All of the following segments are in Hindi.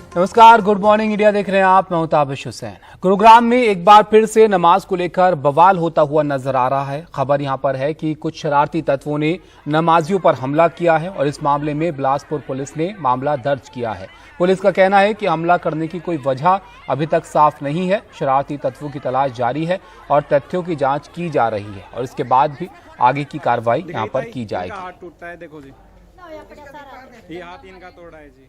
नमस्कार, गुड मॉर्निंग इंडिया देख रहे हैं आप। मैं हूं ताबिश हुसैन। गुरुग्राम में एक बार फिर से नमाज को लेकर बवाल होता हुआ नजर आ रहा है। खबर यहां पर है कि कुछ शरारती तत्वों ने नमाजियों पर हमला किया है और इस मामले में बिलासपुर पुलिस ने मामला दर्ज किया है। पुलिस का कहना है कि हमला करने की कोई वजह अभी तक साफ नहीं है। शरारती तत्वों की तलाश जारी है और तथ्यों की जांच की जा रही है और इसके बाद भी आगे की कार्रवाई यहां पर की जाएगी। हाथ टूटता है, देखो जी, ये हाथ इनका तोड़ा है जी।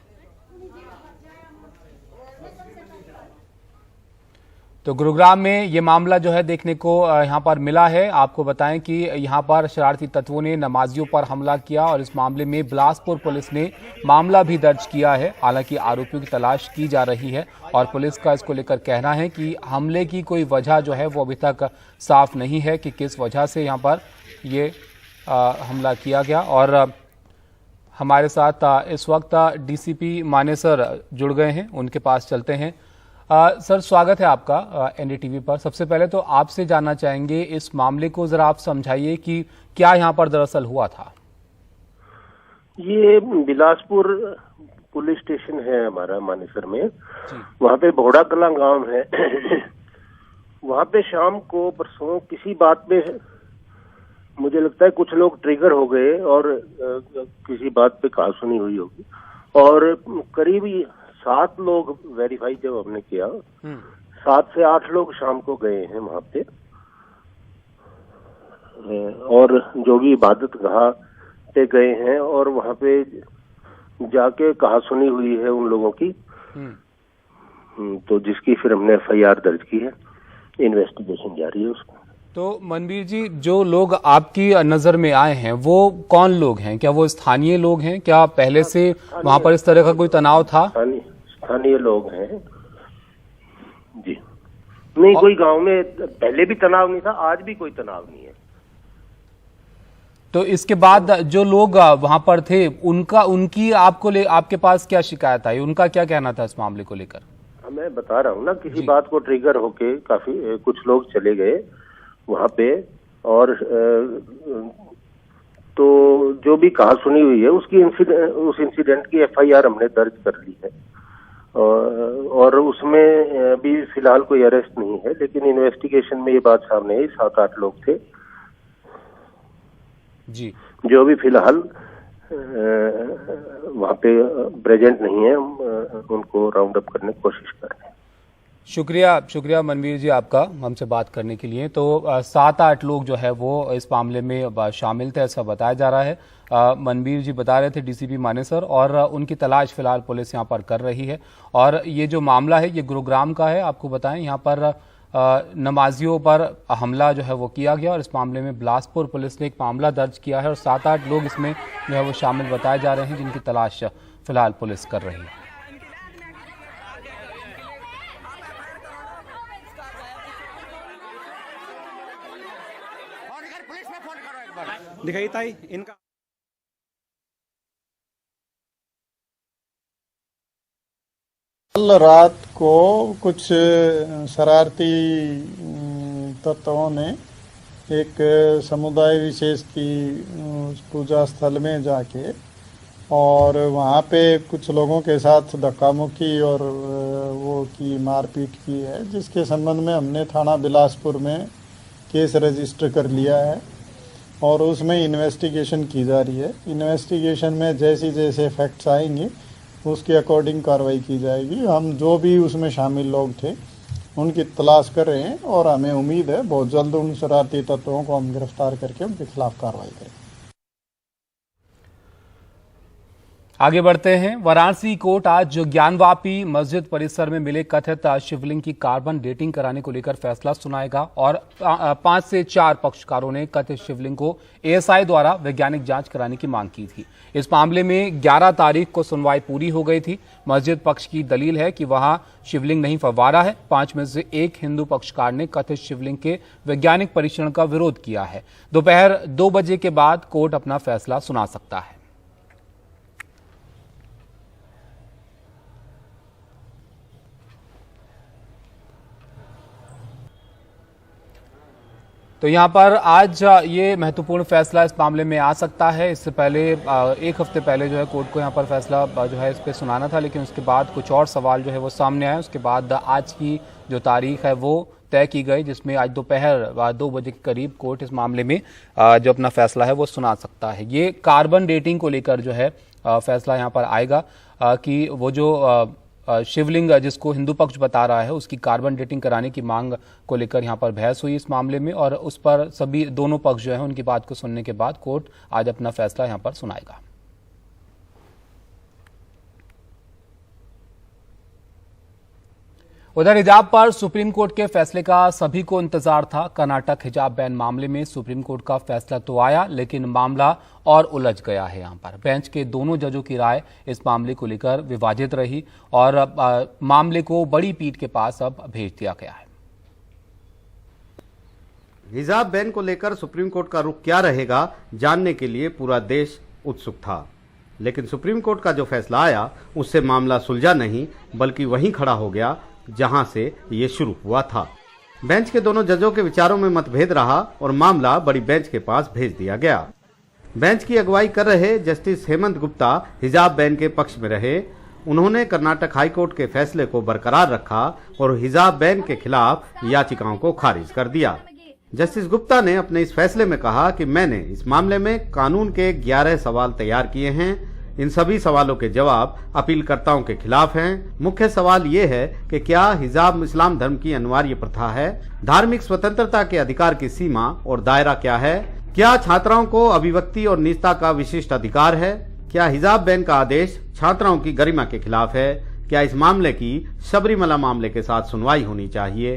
तो गुरुग्राम में ये मामला जो है देखने को यहाँ पर मिला है। आपको बताएं कि यहाँ पर शरारती तत्वों ने नमाजियों पर हमला किया और इस मामले में बिलासपुर पुलिस ने मामला भी दर्ज किया है। हालांकि आरोपियों की तलाश की जा रही है और पुलिस का इसको लेकर कहना है कि हमले की कोई वजह जो है वो अभी तक साफ नहीं है कि किस वजह से यहाँ पर ये हमला किया गया। और हमारे साथ इस वक्त डीसीपी मानेसर जुड़ गए हैं, उनके पास चलते हैं। सर, स्वागत है आपका एनडीटीवी पर। सबसे पहले तो आपसे जानना चाहेंगे, इस मामले को जरा आप समझाइए कि क्या यहाँ पर दरअसल हुआ था। ये बिलासपुर पुलिस स्टेशन है हमारा मानेसर में। वहाँ पे भोड़ा कला गांव है। वहाँ पे शाम को परसों किसी बात पे मुझे लगता है कुछ लोग ट्रिगर हो गए और किसी बात पे कहा सुनी हुई होगी और करीब 7 लोग वेरीफाई जब हमने किया, 7 से 8 लोग शाम को गए हैं वहां पे और जो भी इबादत गाह पे गए हैं और वहां पे जाके कहा सुनी हुई है उन लोगों की। तो जिसकी फिर हमने एफआईआर दर्ज की है, इन्वेस्टिगेशन जारी है उसका। तो मनवीर जी, जो लोग आपकी नजर में आए हैं वो कौन लोग हैं? क्या वो स्थानीय लोग हैं? क्या पहले से वहां पर इस तरह का कोई तनाव था? स्थानीय लोग हैं जी। नहीं, कोई गांव में पहले भी तनाव नहीं था, आज भी कोई तनाव नहीं है। तो इसके बाद जो लोग वहां पर थे उनकी आपके पास क्या शिकायत आई? उनका क्या कहना था इस मामले को लेकर? मैं बता रहा हूँ ना, किसी बात को ट्रिगर होके काफी कुछ लोग चले गए वहां पे और तो जो भी कहा सुनी हुई है उस इंसिडेंट की एफआईआर हमने दर्ज कर ली है और उसमें भी फिलहाल कोई अरेस्ट नहीं है, लेकिन इन्वेस्टिगेशन में ये बात सामने आई 7-8 लोग थे जी, जो भी फिलहाल वहां पे प्रेजेंट नहीं है। उनको राउंड अप करने की कोशिश कर रहे हैं। शुक्रिया मनवीर जी आपका हमसे बात करने के लिए। तो 7-8 लोग जो है वो इस मामले में शामिल थे, ऐसा बताया जा रहा है। मनवीर जी बता रहे थे, डीसीपी मानेसर, और उनकी तलाश फिलहाल पुलिस यहाँ पर कर रही है। और ये जो मामला है ये गुरुग्राम का है। आपको बताएं, यहाँ पर नमाजियों पर हमला जो है वो किया गया और इस मामले में बिलासपुर पुलिस ने एक मामला दर्ज किया है और 7-8 लोग इसमें जो है वो शामिल बताए जा रहे हैं, जिनकी तलाश फिलहाल पुलिस कर रही है। दिखाई ताई इनका। कल रात को कुछ शरारती तत्वों ने एक समुदाय विशेष की पूजा स्थल में जाके और वहाँ पे कुछ लोगों के साथ धक्का मुक्की और वो की मारपीट की है, जिसके संबंध में हमने थाना बिलासपुर में केस रजिस्टर कर लिया है और उसमें इन्वेस्टिगेशन की जा रही है। इन्वेस्टिगेशन में जैसे जैसे फैक्ट्स आएंगे उसके अकॉर्डिंग कार्रवाई की जाएगी। हम जो भी उसमें शामिल लोग थे उनकी तलाश कर रहे हैं और हमें उम्मीद है बहुत जल्द उन शरारती तत्वों को हम गिरफ्तार करके उनके खिलाफ कार्रवाई करेंगे। आगे बढ़ते हैं। वाराणसी कोर्ट आज ज्ञानवापी मस्जिद परिसर में मिले कथित शिवलिंग की कार्बन डेटिंग कराने को लेकर फैसला सुनाएगा और 5 से 4 पक्षकारों ने कथित शिवलिंग को एएसआई द्वारा वैज्ञानिक जांच कराने की मांग की थी। इस मामले में 11 तारीख को सुनवाई पूरी हो गई थी। मस्जिद पक्ष की दलील है कि वहां शिवलिंग नहीं फव्वारा है। 5 में से 1 हिंदू पक्षकार ने कथित शिवलिंग के वैज्ञानिक परीक्षण का विरोध किया है। दोपहर 2 बजे के बाद कोर्ट अपना फैसला सुना सकता है। तो यहाँ पर आज ये महत्वपूर्ण फैसला इस मामले में आ सकता है। इससे पहले एक हफ्ते पहले जो है कोर्ट को यहाँ पर फैसला जो है इस पर सुनाना था, लेकिन उसके बाद कुछ और सवाल जो है वो सामने आए। उसके बाद आज की जो तारीख है वो तय की गई, जिसमें आज दोपहर 2 बजे के करीब कोर्ट इस मामले में जो अपना फैसला है वो सुना सकता है। ये कार्बन डेटिंग को लेकर जो है फैसला यहाँ पर आएगा कि वो जो शिवलिंग जिसको हिंदू पक्ष बता रहा है उसकी कार्बन डेटिंग कराने की मांग को लेकर यहाँ पर बहस हुई इस मामले में, और उस पर सभी दोनों पक्ष जो है उनकी बात को सुनने के बाद कोर्ट आज अपना फैसला यहाँ पर सुनाएगा। उधर हिजाब पर सुप्रीम कोर्ट के फैसले का सभी को इंतजार था। कर्नाटक हिजाब बैन मामले में सुप्रीम कोर्ट का फैसला तो आया, लेकिन मामला और उलझ गया है। यहाँ पर बेंच के दोनों जजों की राय इस मामले को लेकर विवादित रही और मामले को बड़ी पीठ के पास अब भेज दिया गया है। हिजाब बैन को लेकर सुप्रीम कोर्ट का रुख क्या रहेगा जानने के लिए पूरा देश उत्सुक था, लेकिन सुप्रीम कोर्ट का जो फैसला आया उससे मामला सुलझा नहीं, बल्कि वहीं खड़ा हो गया जहां से ये शुरू हुआ था। बेंच के दोनों जजों के विचारों में मतभेद रहा और मामला बड़ी बेंच के पास भेज दिया गया। बेंच की अगुवाई कर रहे जस्टिस हेमंत गुप्ता हिजाब बैन के पक्ष में रहे। उन्होंने कर्नाटक हाईकोर्ट के फैसले को बरकरार रखा और हिजाब बैन के खिलाफ याचिकाओं को खारिज कर दिया। जस्टिस गुप्ता ने अपने इस फैसले में कहा कि मैंने इस मामले में कानून के 11 सवाल तैयार किए हैं। इन सभी सवालों के जवाब अपीलकर्ताओं के खिलाफ हैं। मुख्य सवाल ये है कि क्या हिजाब इस्लाम धर्म की अनिवार्य प्रथा है? धार्मिक स्वतंत्रता के अधिकार की सीमा और दायरा क्या है? क्या छात्राओं को अभिव्यक्ति और निजता का विशिष्ट अधिकार है? क्या हिजाब बैन का आदेश छात्राओं की गरिमा के खिलाफ है? क्या इस मामले की सबरीमला मामले के साथ सुनवाई होनी चाहिए?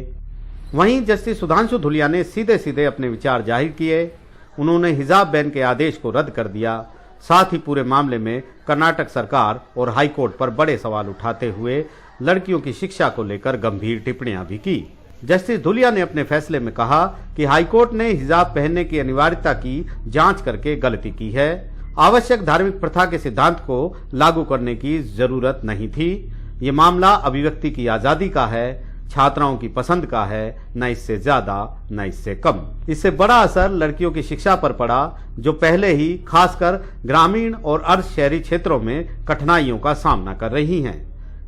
वहीं जस्टिस सुधांशु धुलिया ने सीधे सीधे अपने विचार जाहिर किए। उन्होंने हिजाब बैन के आदेश को रद्द कर दिया। साथ ही पूरे मामले में कर्नाटक सरकार और हाईकोर्ट पर बड़े सवाल उठाते हुए लड़कियों की शिक्षा को लेकर गंभीर टिप्पणियां भी की। जस्टिस धुलिया ने अपने फैसले में कहा कि हाईकोर्ट ने हिजाब पहनने की अनिवार्यता की जांच करके गलती की है। आवश्यक धार्मिक प्रथा के सिद्धांत को लागू करने की जरूरत नहीं थी। ये मामला अभिव्यक्ति की आजादी का है, छात्राओं की पसंद का है, न इससे ज्यादा न इससे कम। इससे बड़ा असर लड़कियों की शिक्षा पर पड़ा, जो पहले ही खासकर ग्रामीण और अर्ध शहरी क्षेत्रों में कठिनाइयों का सामना कर रही हैं।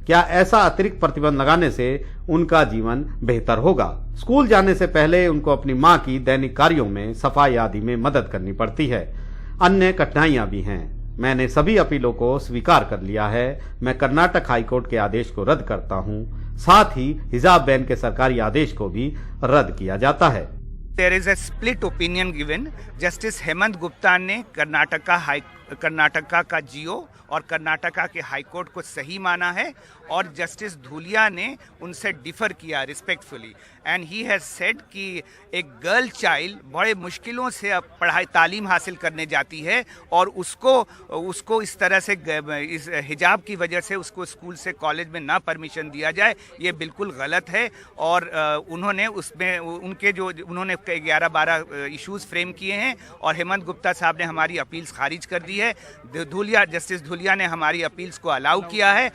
क्या ऐसा अतिरिक्त प्रतिबंध लगाने से उनका जीवन बेहतर होगा? स्कूल जाने से पहले उनको अपनी मां की दैनिक कार्यों में, सफाई आदि में मदद करनी पड़ती है। अन्य कठिनाइयां भी हैं। मैंने सभी अपीलों को स्वीकार कर लिया है। मैं कर्नाटक हाईकोर्ट के आदेश को रद्द करता हूं। साथ ही हिजाब बैन के सरकारी आदेश को भी रद्द किया जाता है। There is a split opinion given. Justice Hemant Gupta ने कर्नाटका का जियो और कर्नाटका के हाईकोर्ट को सही माना है, और जस्टिस धुलिया ने उनसे डिफर किया respectfully, and he has said कि एक गर्ल चाइल्ड बड़े मुश्किलों से अब पढ़ाई तालीम हासिल करने जाती है और उसको इस तरह से इस हिजाब की वजह से उसको स्कूल से कॉलेज में ना परमिशन दिया जाए, ये बिल्कुल गलत है। और उन्होंने उसमें उन्होंने 11-12 इश्यूज फ्रेम किए हैं और हेमंत गुप्ता साहब ने हमारी अपील्स खारिज कर दी है। जस्टिस धुलिया ने हमारी अपील्स को अलाउ किया है।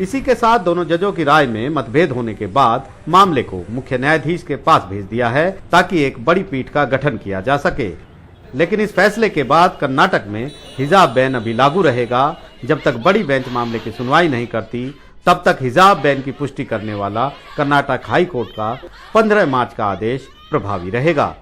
इसी के साथ दोनों जजों की राय में मतभेद होने के बाद मामले को मुख्य न्यायाधीश के पास भेज दिया है ताकि एक बड़ी पीठ का गठन किया जा सके। लेकिन इस फैसले के बाद कर्नाटक में हिजाब बैन अभी लागू रहेगा। जब तक बड़ी बेंच मामले की सुनवाई नहीं करती, तब तक हिजाब बैन की पुष्टि करने वाला कर्नाटक हाई कोर्ट का 15 मार्च का आदेश प्रभावी रहेगा।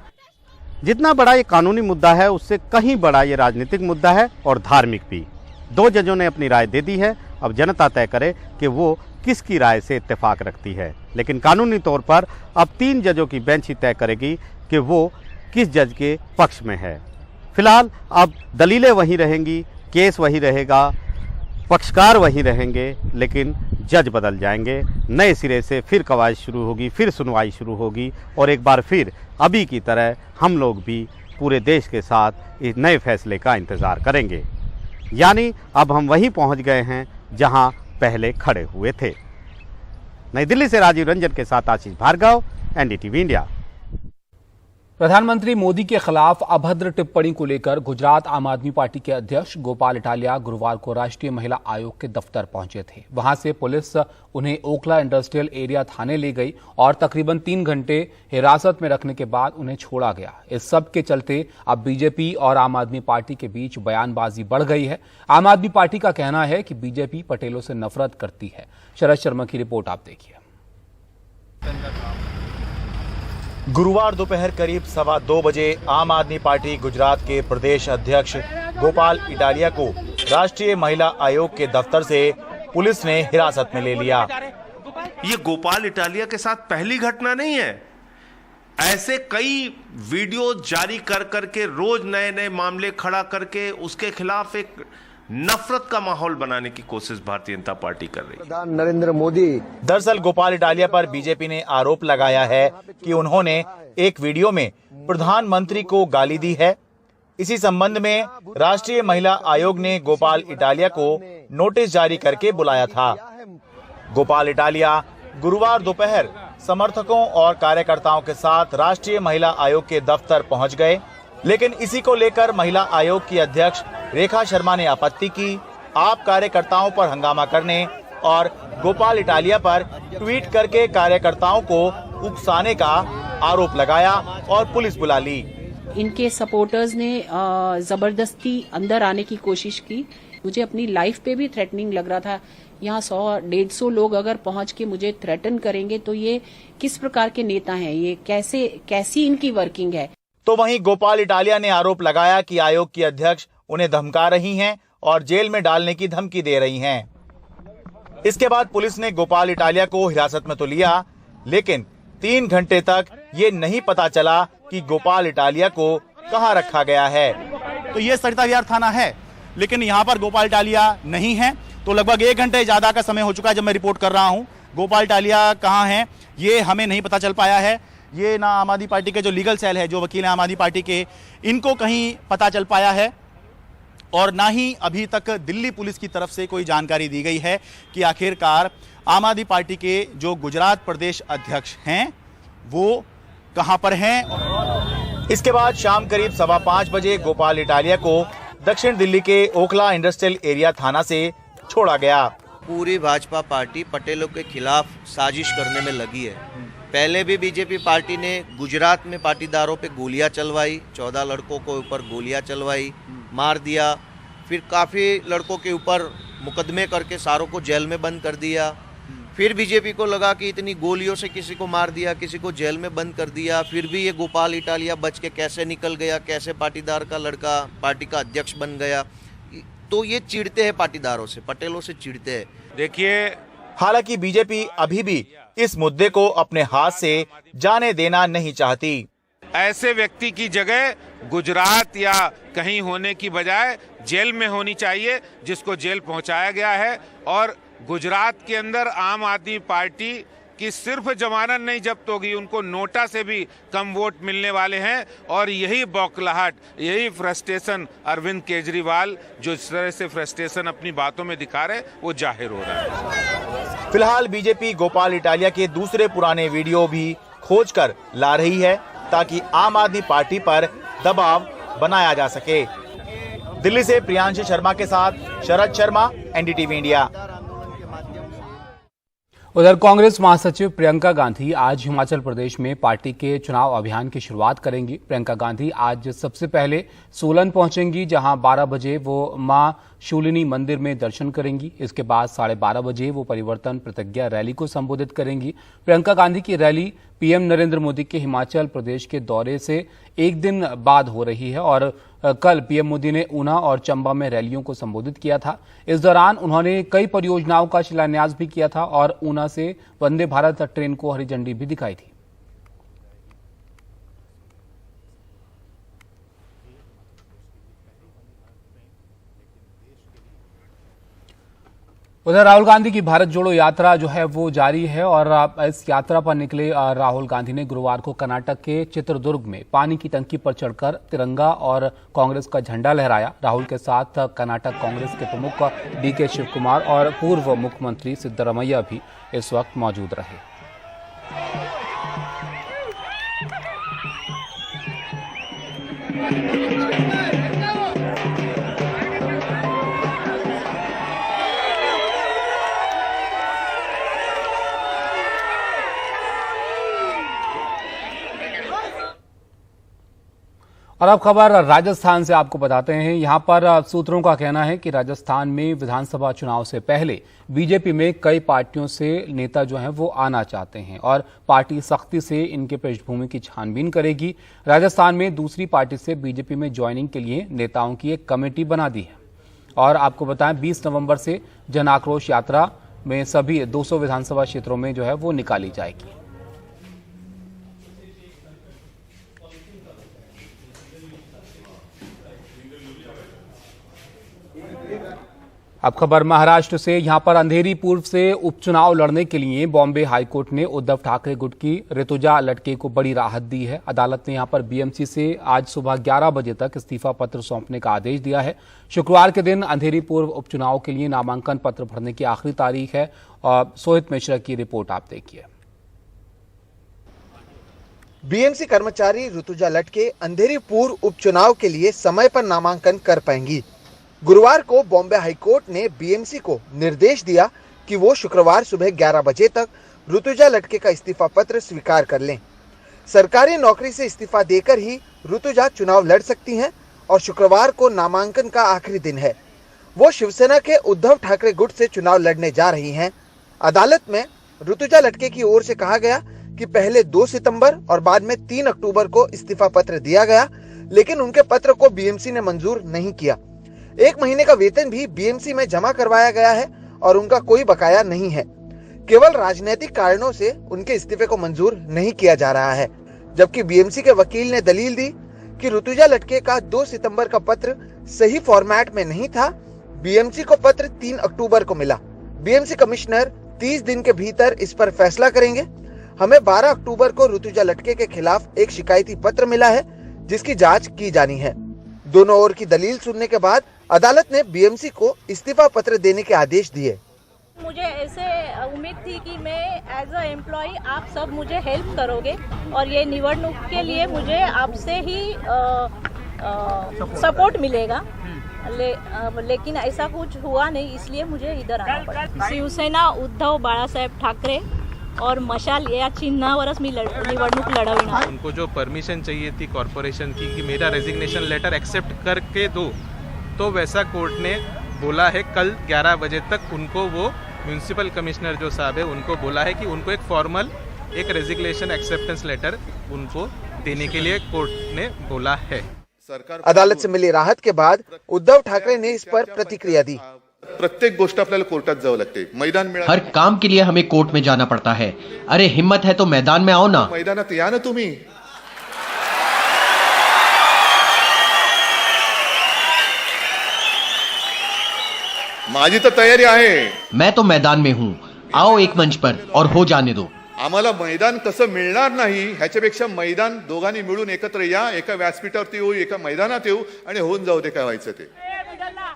जितना बड़ा ये कानूनी मुद्दा है, उससे कहीं बड़ा ये राजनीतिक मुद्दा है और धार्मिक भी। 2 जजों ने अपनी राय दे दी है। अब जनता तय करे कि वो किसकी राय से इत्तेफाक रखती है। लेकिन कानूनी तौर पर अब 3 जजों की बेंच ही तय करेगी कि वो किस जज के पक्ष में है। फिलहाल अब दलीलें वही रहेंगी, केस वही रहेगा, पक्षकार वही रहेंगे, लेकिन जज बदल जाएंगे। नए सिरे से फिर कवायद शुरू होगी, फिर सुनवाई शुरू होगी और एक बार फिर अभी की तरह हम लोग भी पूरे देश के साथ इस नए फैसले का इंतजार करेंगे। यानी अब हम वहीं पहुंच गए हैं जहां पहले खड़े हुए थे। नई दिल्ली से राजीव रंजन के साथ आशीष भार्गव, एनडीटीवी इंडिया। प्रधानमंत्री मोदी के खिलाफ अभद्र टिप्पणी को लेकर गुजरात आम आदमी पार्टी के अध्यक्ष गोपाल इटालिया गुरुवार को राष्ट्रीय महिला आयोग के दफ्तर पहुंचे थे। वहां से पुलिस उन्हें ओखला इंडस्ट्रियल एरिया थाने ले गई और तकरीबन 3 घंटे हिरासत में रखने के बाद उन्हें छोड़ा गया। इस सब के चलते अब बीजेपी और आम आदमी पार्टी के बीच बयानबाजी बढ़ गई है। आम आदमी पार्टी का कहना है कि बीजेपी पटेलों से नफरत करती है। शरद शर्मा की रिपोर्ट आप देखिए। गुरुवार दोपहर करीब 2:15 बजे आम आदमी पार्टी गुजरात के प्रदेश अध्यक्ष गोपाल इटालिया को राष्ट्रीय महिला आयोग के दफ्तर से पुलिस ने हिरासत में ले लिया। ये गोपाल इटालिया के साथ पहली घटना नहीं है। ऐसे कई वीडियो जारी कर करके रोज नए नए मामले खड़ा करके उसके खिलाफ एक नफरत का माहौल बनाने की कोशिश भारतीय जनता पार्टी कर रही है। प्रधान नरेंद्र मोदी। दरअसल गोपाल इटालिया पर बीजेपी ने आरोप लगाया है कि उन्होंने एक वीडियो में प्रधानमंत्री को गाली दी है। इसी संबंध में राष्ट्रीय महिला आयोग ने गोपाल इटालिया को नोटिस जारी करके बुलाया था। गोपाल इटालिया गुरुवार दोपहर समर्थकों और कार्यकर्ताओं के साथ राष्ट्रीय महिला आयोग के दफ्तर पहुंच गए, लेकिन इसी को लेकर महिला आयोग की अध्यक्ष रेखा शर्मा ने आपत्ति की। आप कार्यकर्ताओं पर हंगामा करने और गोपाल इटालिया पर ट्वीट करके कार्यकर्ताओं को उकसाने का आरोप लगाया और पुलिस बुला ली। इनके सपोर्टर्स ने जबरदस्ती अंदर आने की कोशिश की। मुझे अपनी लाइफ पे भी थ्रेटनिंग लग रहा था। यहाँ 100-150 लोग अगर पहुंच के मुझे थ्रेटन करेंगे तो ये किस प्रकार के नेता हैं, ये कैसी इनकी वर्किंग है। तो वहीं गोपाल इटालिया ने आरोप लगाया कि आयोग की अध्यक्ष उन्हें धमका रही हैं और जेल में डालने की धमकी दे रही हैं। इसके बाद पुलिस ने गोपाल इटालिया को हिरासत में तो लिया, लेकिन 3 घंटे तक ये नहीं पता चला कि गोपाल इटालिया को कहां रखा गया है। तो ये सरिता विहार थाना है, लेकिन यहाँ पर गोपाल इटालिया नहीं है। तो लगभग 1 घंटे ज्यादा का समय हो चुका है जब मैं रिपोर्ट कर रहा हूँ। गोपाल इटालिया कहाँ है ये हमें नहीं पता चल पाया है। ये ना आम आदमी पार्टी के जो लीगल सेल है, जो वकील हैं आम आदमी पार्टी के, इनको कहीं पता चल पाया है और ना ही अभी तक दिल्ली पुलिस की तरफ से कोई जानकारी दी गई है कि आखिरकार आम आदमी पार्टी के जो गुजरात प्रदेश अध्यक्ष हैं वो कहां पर हैं। इसके बाद शाम करीब 5:15 बजे गोपाल इटालिया को दक्षिण दिल्ली के ओखला इंडस्ट्रियल एरिया थाना से छोड़ा गया। पूरी भाजपा पार्टी पटेलों के खिलाफ साजिश करने में लगी है। पहले भी बीजेपी पार्टी ने गुजरात में पाटीदारों पे गोलियां चलवाई, 14 लड़कों को ऊपर गोलियां चलवाई, मार दिया। फिर काफ़ी लड़कों के ऊपर मुकदमे करके सारों को जेल में बंद कर दिया। फिर बीजेपी को लगा कि इतनी गोलियों से किसी को मार दिया, किसी को जेल में बंद कर दिया, फिर भी ये गोपाल इटालिया बच के कैसे निकल गया, कैसे पाटीदार का लड़का पार्टी का अध्यक्ष बन गया। तो ये चिढ़ते हैं पाटीदारों से, पटेलों से चिढ़ते हैं। देखिए, हालांकि बीजेपी अभी भी इस मुद्दे को अपने हाथ से जाने देना नहीं चाहती। ऐसे व्यक्ति की जगह गुजरात या कहीं होने की बजाय जेल में होनी चाहिए, जिसको जेल पहुंचाया गया है। और गुजरात के अंदर आम आदमी पार्टी की सिर्फ जमानत नहीं जब्त होगी, उनको नोटा से भी कम वोट मिलने वाले हैं। और यही बौखलाहट, यही फ्रस्ट्रेशन अरविंद केजरीवाल जो इस तरह से फ्रस्ट्रेशन अपनी बातों में दिखा रहे, वो जाहिर हो रहा है। फिलहाल बीजेपी गोपाल इटालिया के दूसरे पुराने वीडियो भी खोजकर ला रही है ताकि आम आदमी पार्टी पर दबाव बनाया जा सके। दिल्ली से प्रियांशु शर्मा के साथ शरद शर्मा, एनडीटीवी इंडिया। उधर कांग्रेस महासचिव प्रियंका गांधी आज हिमाचल प्रदेश में पार्टी के चुनाव अभियान की शुरुआत करेंगी। प्रियंका गांधी आज सबसे पहले सोलन पहुंचेंगी, जहां 12 बजे वो मां शूलिनी मंदिर में दर्शन करेंगी। इसके बाद 12:30 बजे वो परिवर्तन प्रतिज्ञा रैली को संबोधित करेंगी। प्रियंका गांधी की रैली पीएम नरेंद्र मोदी के हिमाचल प्रदेश के दौरे से एक दिन बाद हो रही है और कल पीएम मोदी ने ऊना और चंबा में रैलियों को संबोधित किया था। इस दौरान उन्होंने कई परियोजनाओं का शिलान्यास भी किया था और ऊना से वंदे भारत ट्रेन को हरी झंडी भी दिखाई थी। उधर राहुल गांधी की भारत जोड़ो यात्रा जो है वो जारी है और इस यात्रा पर निकले राहुल गांधी ने गुरुवार को कर्नाटक के चित्रदुर्ग में पानी की टंकी पर चढ़कर तिरंगा और कांग्रेस का झंडा लहराया। राहुल के साथ कर्नाटक कांग्रेस के प्रमुख डीके शिवकुमार और पूर्व मुख्यमंत्री सिद्धरमैया भी इस वक्त मौजूद रहे। और अब खबर राजस्थान से आपको बताते हैं। यहां पर सूत्रों का कहना है कि राजस्थान में विधानसभा चुनाव से पहले बीजेपी में कई पार्टियों से नेता जो हैं वो आना चाहते हैं और पार्टी सख्ती से इनके पृष्ठभूमि की छानबीन करेगी। राजस्थान में दूसरी पार्टी से बीजेपी में ज्वाइनिंग के लिए नेताओं की एक कमेटी बना दी है। और आपको बताएं 20 नवंबर से जन आक्रोश यात्रा में सभी 200 विधानसभा क्षेत्रों में जो है वो निकाली जाएगी। अब खबर महाराष्ट्र से। यहां पर अंधेरी पूर्व से उपचुनाव लड़ने के लिए बॉम्बे हाईकोर्ट ने उद्धव ठाकरे गुट की ऋतुजा लटके को बड़ी राहत दी है। अदालत ने यहां पर बीएमसी से आज सुबह 11 बजे तक इस्तीफा पत्र सौंपने का आदेश दिया है। शुक्रवार के दिन अंधेरी पूर्व उपचुनाव के लिए नामांकन पत्र भरने की आखिरी तारीख है। और सोहित मिश्रा की रिपोर्ट आप देखिए। बीएमसी कर्मचारी ऋतुजा लटके अंधेरी पूर्व उपचुनाव के लिए समय पर नामांकन कर पाएंगी। गुरुवार को बॉम्बे हाईकोर्ट ने बीएमसी को निर्देश दिया कि वो शुक्रवार सुबह 11 बजे तक ऋतुजा लटके का इस्तीफा पत्र स्वीकार कर लें। सरकारी नौकरी से इस्तीफा देकर ही ऋतुजा चुनाव लड़ सकती हैं और शुक्रवार को नामांकन का आखिरी दिन है। वो शिवसेना के उद्धव ठाकरे गुट से चुनाव लड़ने जा रही हैं। अदालत में ऋतुजा लटके की ओर से कहा गया कि पहले 2 सितंबर और बाद में 3 अक्टूबर को इस्तीफा पत्र दिया गया, लेकिन उनके पत्र को बीएमसी ने मंजूर नहीं किया। 1 महीने का वेतन भी बीएमसी में जमा करवाया गया है और उनका कोई बकाया नहीं है। केवल राजनीतिक कारणों से उनके इस्तीफे को मंजूर नहीं किया जा रहा है। जबकि बीएमसी के वकील ने दलील दी कि ऋतुजा लटके का 2 सितंबर का पत्र सही फॉर्मेट में नहीं था। बीएमसी को पत्र 3 अक्टूबर को मिला। बीएमसी कमिश्नर 30 दिन के भीतर इस पर फैसला करेंगे। हमें 12 अक्टूबर को ऋतुजा लटके के खिलाफ एक शिकायती पत्र मिला है जिसकी जांच की जानी है। दोनों ओर की दलील सुनने के बाद अदालत ने बीएमसी को इस्तीफा पत्र देने के आदेश दिए। मुझे ऐसे उम्मीद थी कि मैं एज अ एम्प्लॉय आप सब मुझे हेल्प करोगे और ये निवडणूक के लिए मुझे आपसे ही सपोर्ट मिलेगा। लेकिन ऐसा कुछ हुआ नहीं, इसलिए मुझे इधर आना पड़ा। शिवसेना उद्धव बाळासाहेब ठाकरे और मशाल या चिन्हावरच मी निवडणूक लढवणार। उनको जो परमिशन चाहिए थी कॉर्पोरेशन की कि मेरा रेजिग्नेशन लेटर एक्सेप्ट करके दो, तो वैसा कोर्ट ने बोला है कल 11 बजे तक उनको वो म्यूनिसिपल कमिश्नर जो साहब है उनको बोला है कि उनको एक फॉर्मल एक रेजिग्नेशन एक्सेप्टेंस लेटर उनको देने के लिए कोर्ट ने बोला है। अदालत से मिली राहत के बाद उद्धव ठाकरे ने इस पर प्रतिक्रिया दी। प्रत्येक गोष्ट आपल्याला कोर्टात जावं लागते, मैदान मिळा, हर काम के लिए हमें कोर्ट में जाना पड़ता है। अरे हिम्मत है तो मैदान में आओ ना। मैदानात या ना तुम्ही। माझी तर तयारी आहे। मैं तो मैदान में हूँ, आओ एक मंच पर और हो जाने दो। आम्हाला मैदान कसं मिळणार नाही ह्याच्यापेक्षा मैदान दोघांनी मिळून एकत्र या, एका व्यासपीठावरती येऊ, एका मैदानात येऊ आणि होऊन जाऊ दे काय व्हायचं ते।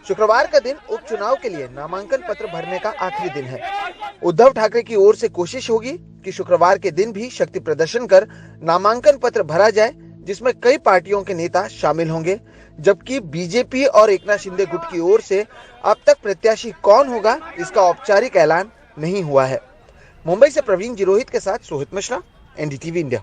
शुक्रवार का दिन उपचुनाव के लिए नामांकन पत्र भरने का आखिरी दिन है। उद्धव ठाकरे की ओर से कोशिश होगी कि शुक्रवार के दिन भी शक्ति प्रदर्शन कर नामांकन पत्र भरा जाए, जिसमें कई पार्टियों के नेता शामिल होंगे। जबकि बीजेपी और एकनाथ शिंदे गुट की ओर से अब तक प्रत्याशी कौन होगा इसका औपचारिक ऐलान नहीं हुआ है। मुंबई से प्रवीण जिरोहित के साथ सोहित मिश्रा, एनडीटीवी इंडिया।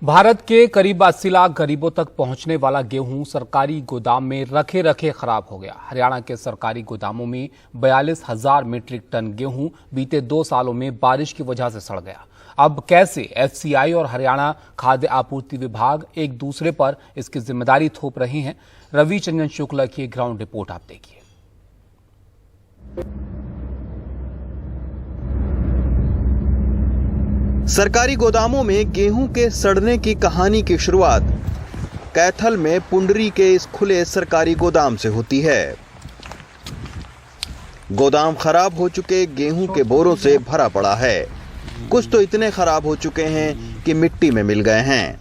भारत के करीब 80 लाख गरीबों तक पहुंचने वाला गेहूं सरकारी गोदाम में रखे रखे खराब हो गया। हरियाणा के सरकारी गोदामों में 42,000 मीट्रिक टन गेहूं बीते 2 सालों में बारिश की वजह से सड़ गया। अब कैसे एफसीआई और हरियाणा खाद्य आपूर्ति विभाग एक दूसरे पर इसकी जिम्मेदारी थोप रहे हैं, रविचंद्रन शुक्ला की ग्राउंड रिपोर्ट आप देखिए। सरकारी गोदामों में गेहूं के सड़ने की कहानी की शुरुआत कैथल में पुंडरी के इस खुले सरकारी गोदाम से होती है। गोदाम खराब हो चुके गेहूं के बोरों से भरा पड़ा है। कुछ तो इतने खराब हो चुके हैं कि मिट्टी में मिल गए हैं।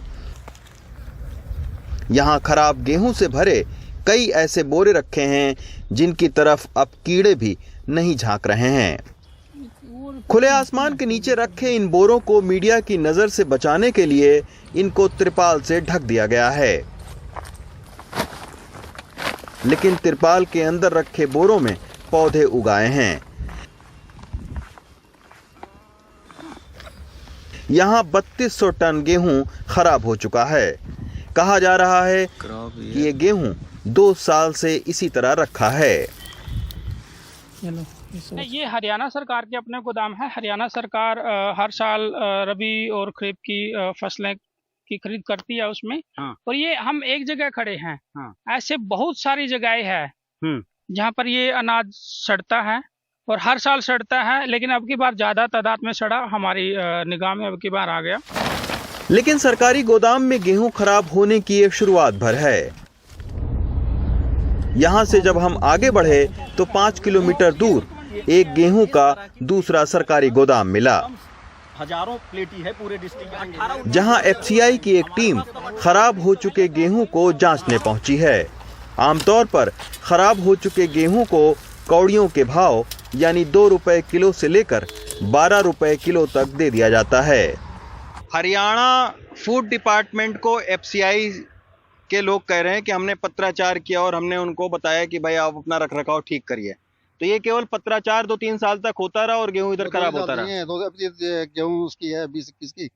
यहां खराब गेहूं से भरे कई ऐसे बोरे रखे हैं जिनकी तरफ अब कीड़े भी नहीं झांक रहे हैं। खुले आसमान के नीचे रखे इन बोरों को मीडिया की नजर से बचाने के लिए इनको त्रिपाल से ढक दिया गया है। लेकिन तिरपाल के अंदर रखे बोरों में पौधे उगाए हैं। यहाँ 3200 टन गेहूं खराब हो चुका है। कहा जा रहा है कि ये गेहूं 2 साल से इसी तरह रखा है। ये हरियाणा सरकार के अपने गोदाम है। हरियाणा सरकार हर साल रबी और खरीफ की फसलें की खरीद करती है उसमें। और ये हम एक जगह खड़े हैं। ऐसे बहुत सारी जगहें हैं जहाँ पर ये अनाज सड़ता है और हर साल सड़ता है, लेकिन अब की बार ज्यादा तादाद में सड़ा हमारी निगाह में अब की बार आ गया। लेकिन सरकारी गोदाम में गेहूं खराब होने की ये शुरुआत भर है। यहाँ से जब हम आगे बढ़े तो 5 किलोमीटर दूर एक गेहूं का दूसरा सरकारी गोदाम मिला, हजारों प्लेटी है पूरे डिस्ट्रिक्ट में, जहां एफसीआई की एक टीम खराब हो चुके गेहूं को जांचने पहुंची है। आमतौर पर खराब हो चुके गेहूं को कौड़ियों के भाव यानी 2 रुपए किलो से लेकर 12 रुपए किलो तक दे दिया जाता है। हरियाणा फूड डिपार्टमेंट को एफसीआई के लोग कह रहे हैं कि हमने पत्राचार किया और हमने उनको बताया कि भाई आप अपना रख रखाव ठीक करिए, तो ये केवल पत्राचार 2-3 साल तक होता रहा और गेहूं इधर खराब होता रहा। गेहूं उसकी है 20-21 की,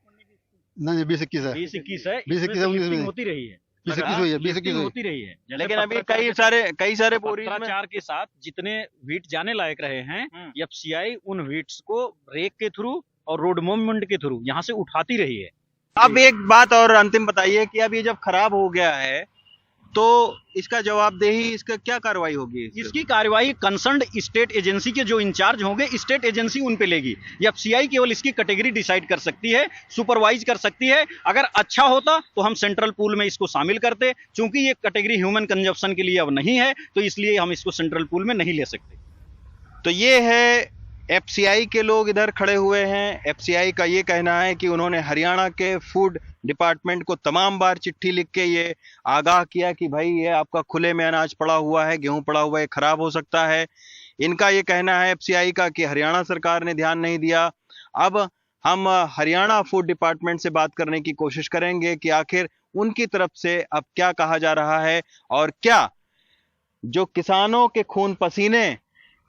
नहीं 20-21 है, 20-21 है, 20-21 में होती रही है, 20-21 होती रही है। लेकिन अभी कई सारे बोरी पत्राचार के साथ जितने व्हीट जाने लायक रहे हैं, एफसीआई उन व्हीट्स को रेक के थ्रू और रोड मूवमेंट के थ्रू यहाँ से उठाती रही है। अब एक बात और अंतिम बताइए कि अब ये जब खराब हो गया है तो इसका जवाबदेही, इसका क्या कार्रवाई होगी? इसकी कार्रवाई कंसर्न्ड स्टेट एजेंसी के जो इंचार्ज होंगे, स्टेट एजेंसी उन पे लेगी। एफसीआई केवल इसकी कैटेगरी डिसाइड कर सकती है, सुपरवाइज कर सकती है। अगर अच्छा होता तो हम सेंट्रल पूल में इसको शामिल करते, चूंकि ये कैटेगरी ह्यूमन कंजप्शन के लिए अब नहीं है तो इसलिए हम इसको सेंट्रल पूल में नहीं ले सकते। तो ये है एफसीआई के लोग इधर खड़े हुए हैं। एफसीआई का ये कहना है कि उन्होंने हरियाणा के फूड डिपार्टमेंट को तमाम बार चिट्ठी लिख के ये आगाह किया कि भाई ये आपका खुले में अनाज पड़ा हुआ है, गेहूं पड़ा हुआ है, खराब हो सकता है। इनका ये कहना है एफसीआई का कि हरियाणा सरकार ने ध्यान नहीं दिया। अब हम हरियाणा फूड डिपार्टमेंट से बात करने की कोशिश करेंगे कि आखिर उनकी तरफ से अब क्या कहा जा रहा है और क्या जो किसानों के खून पसीने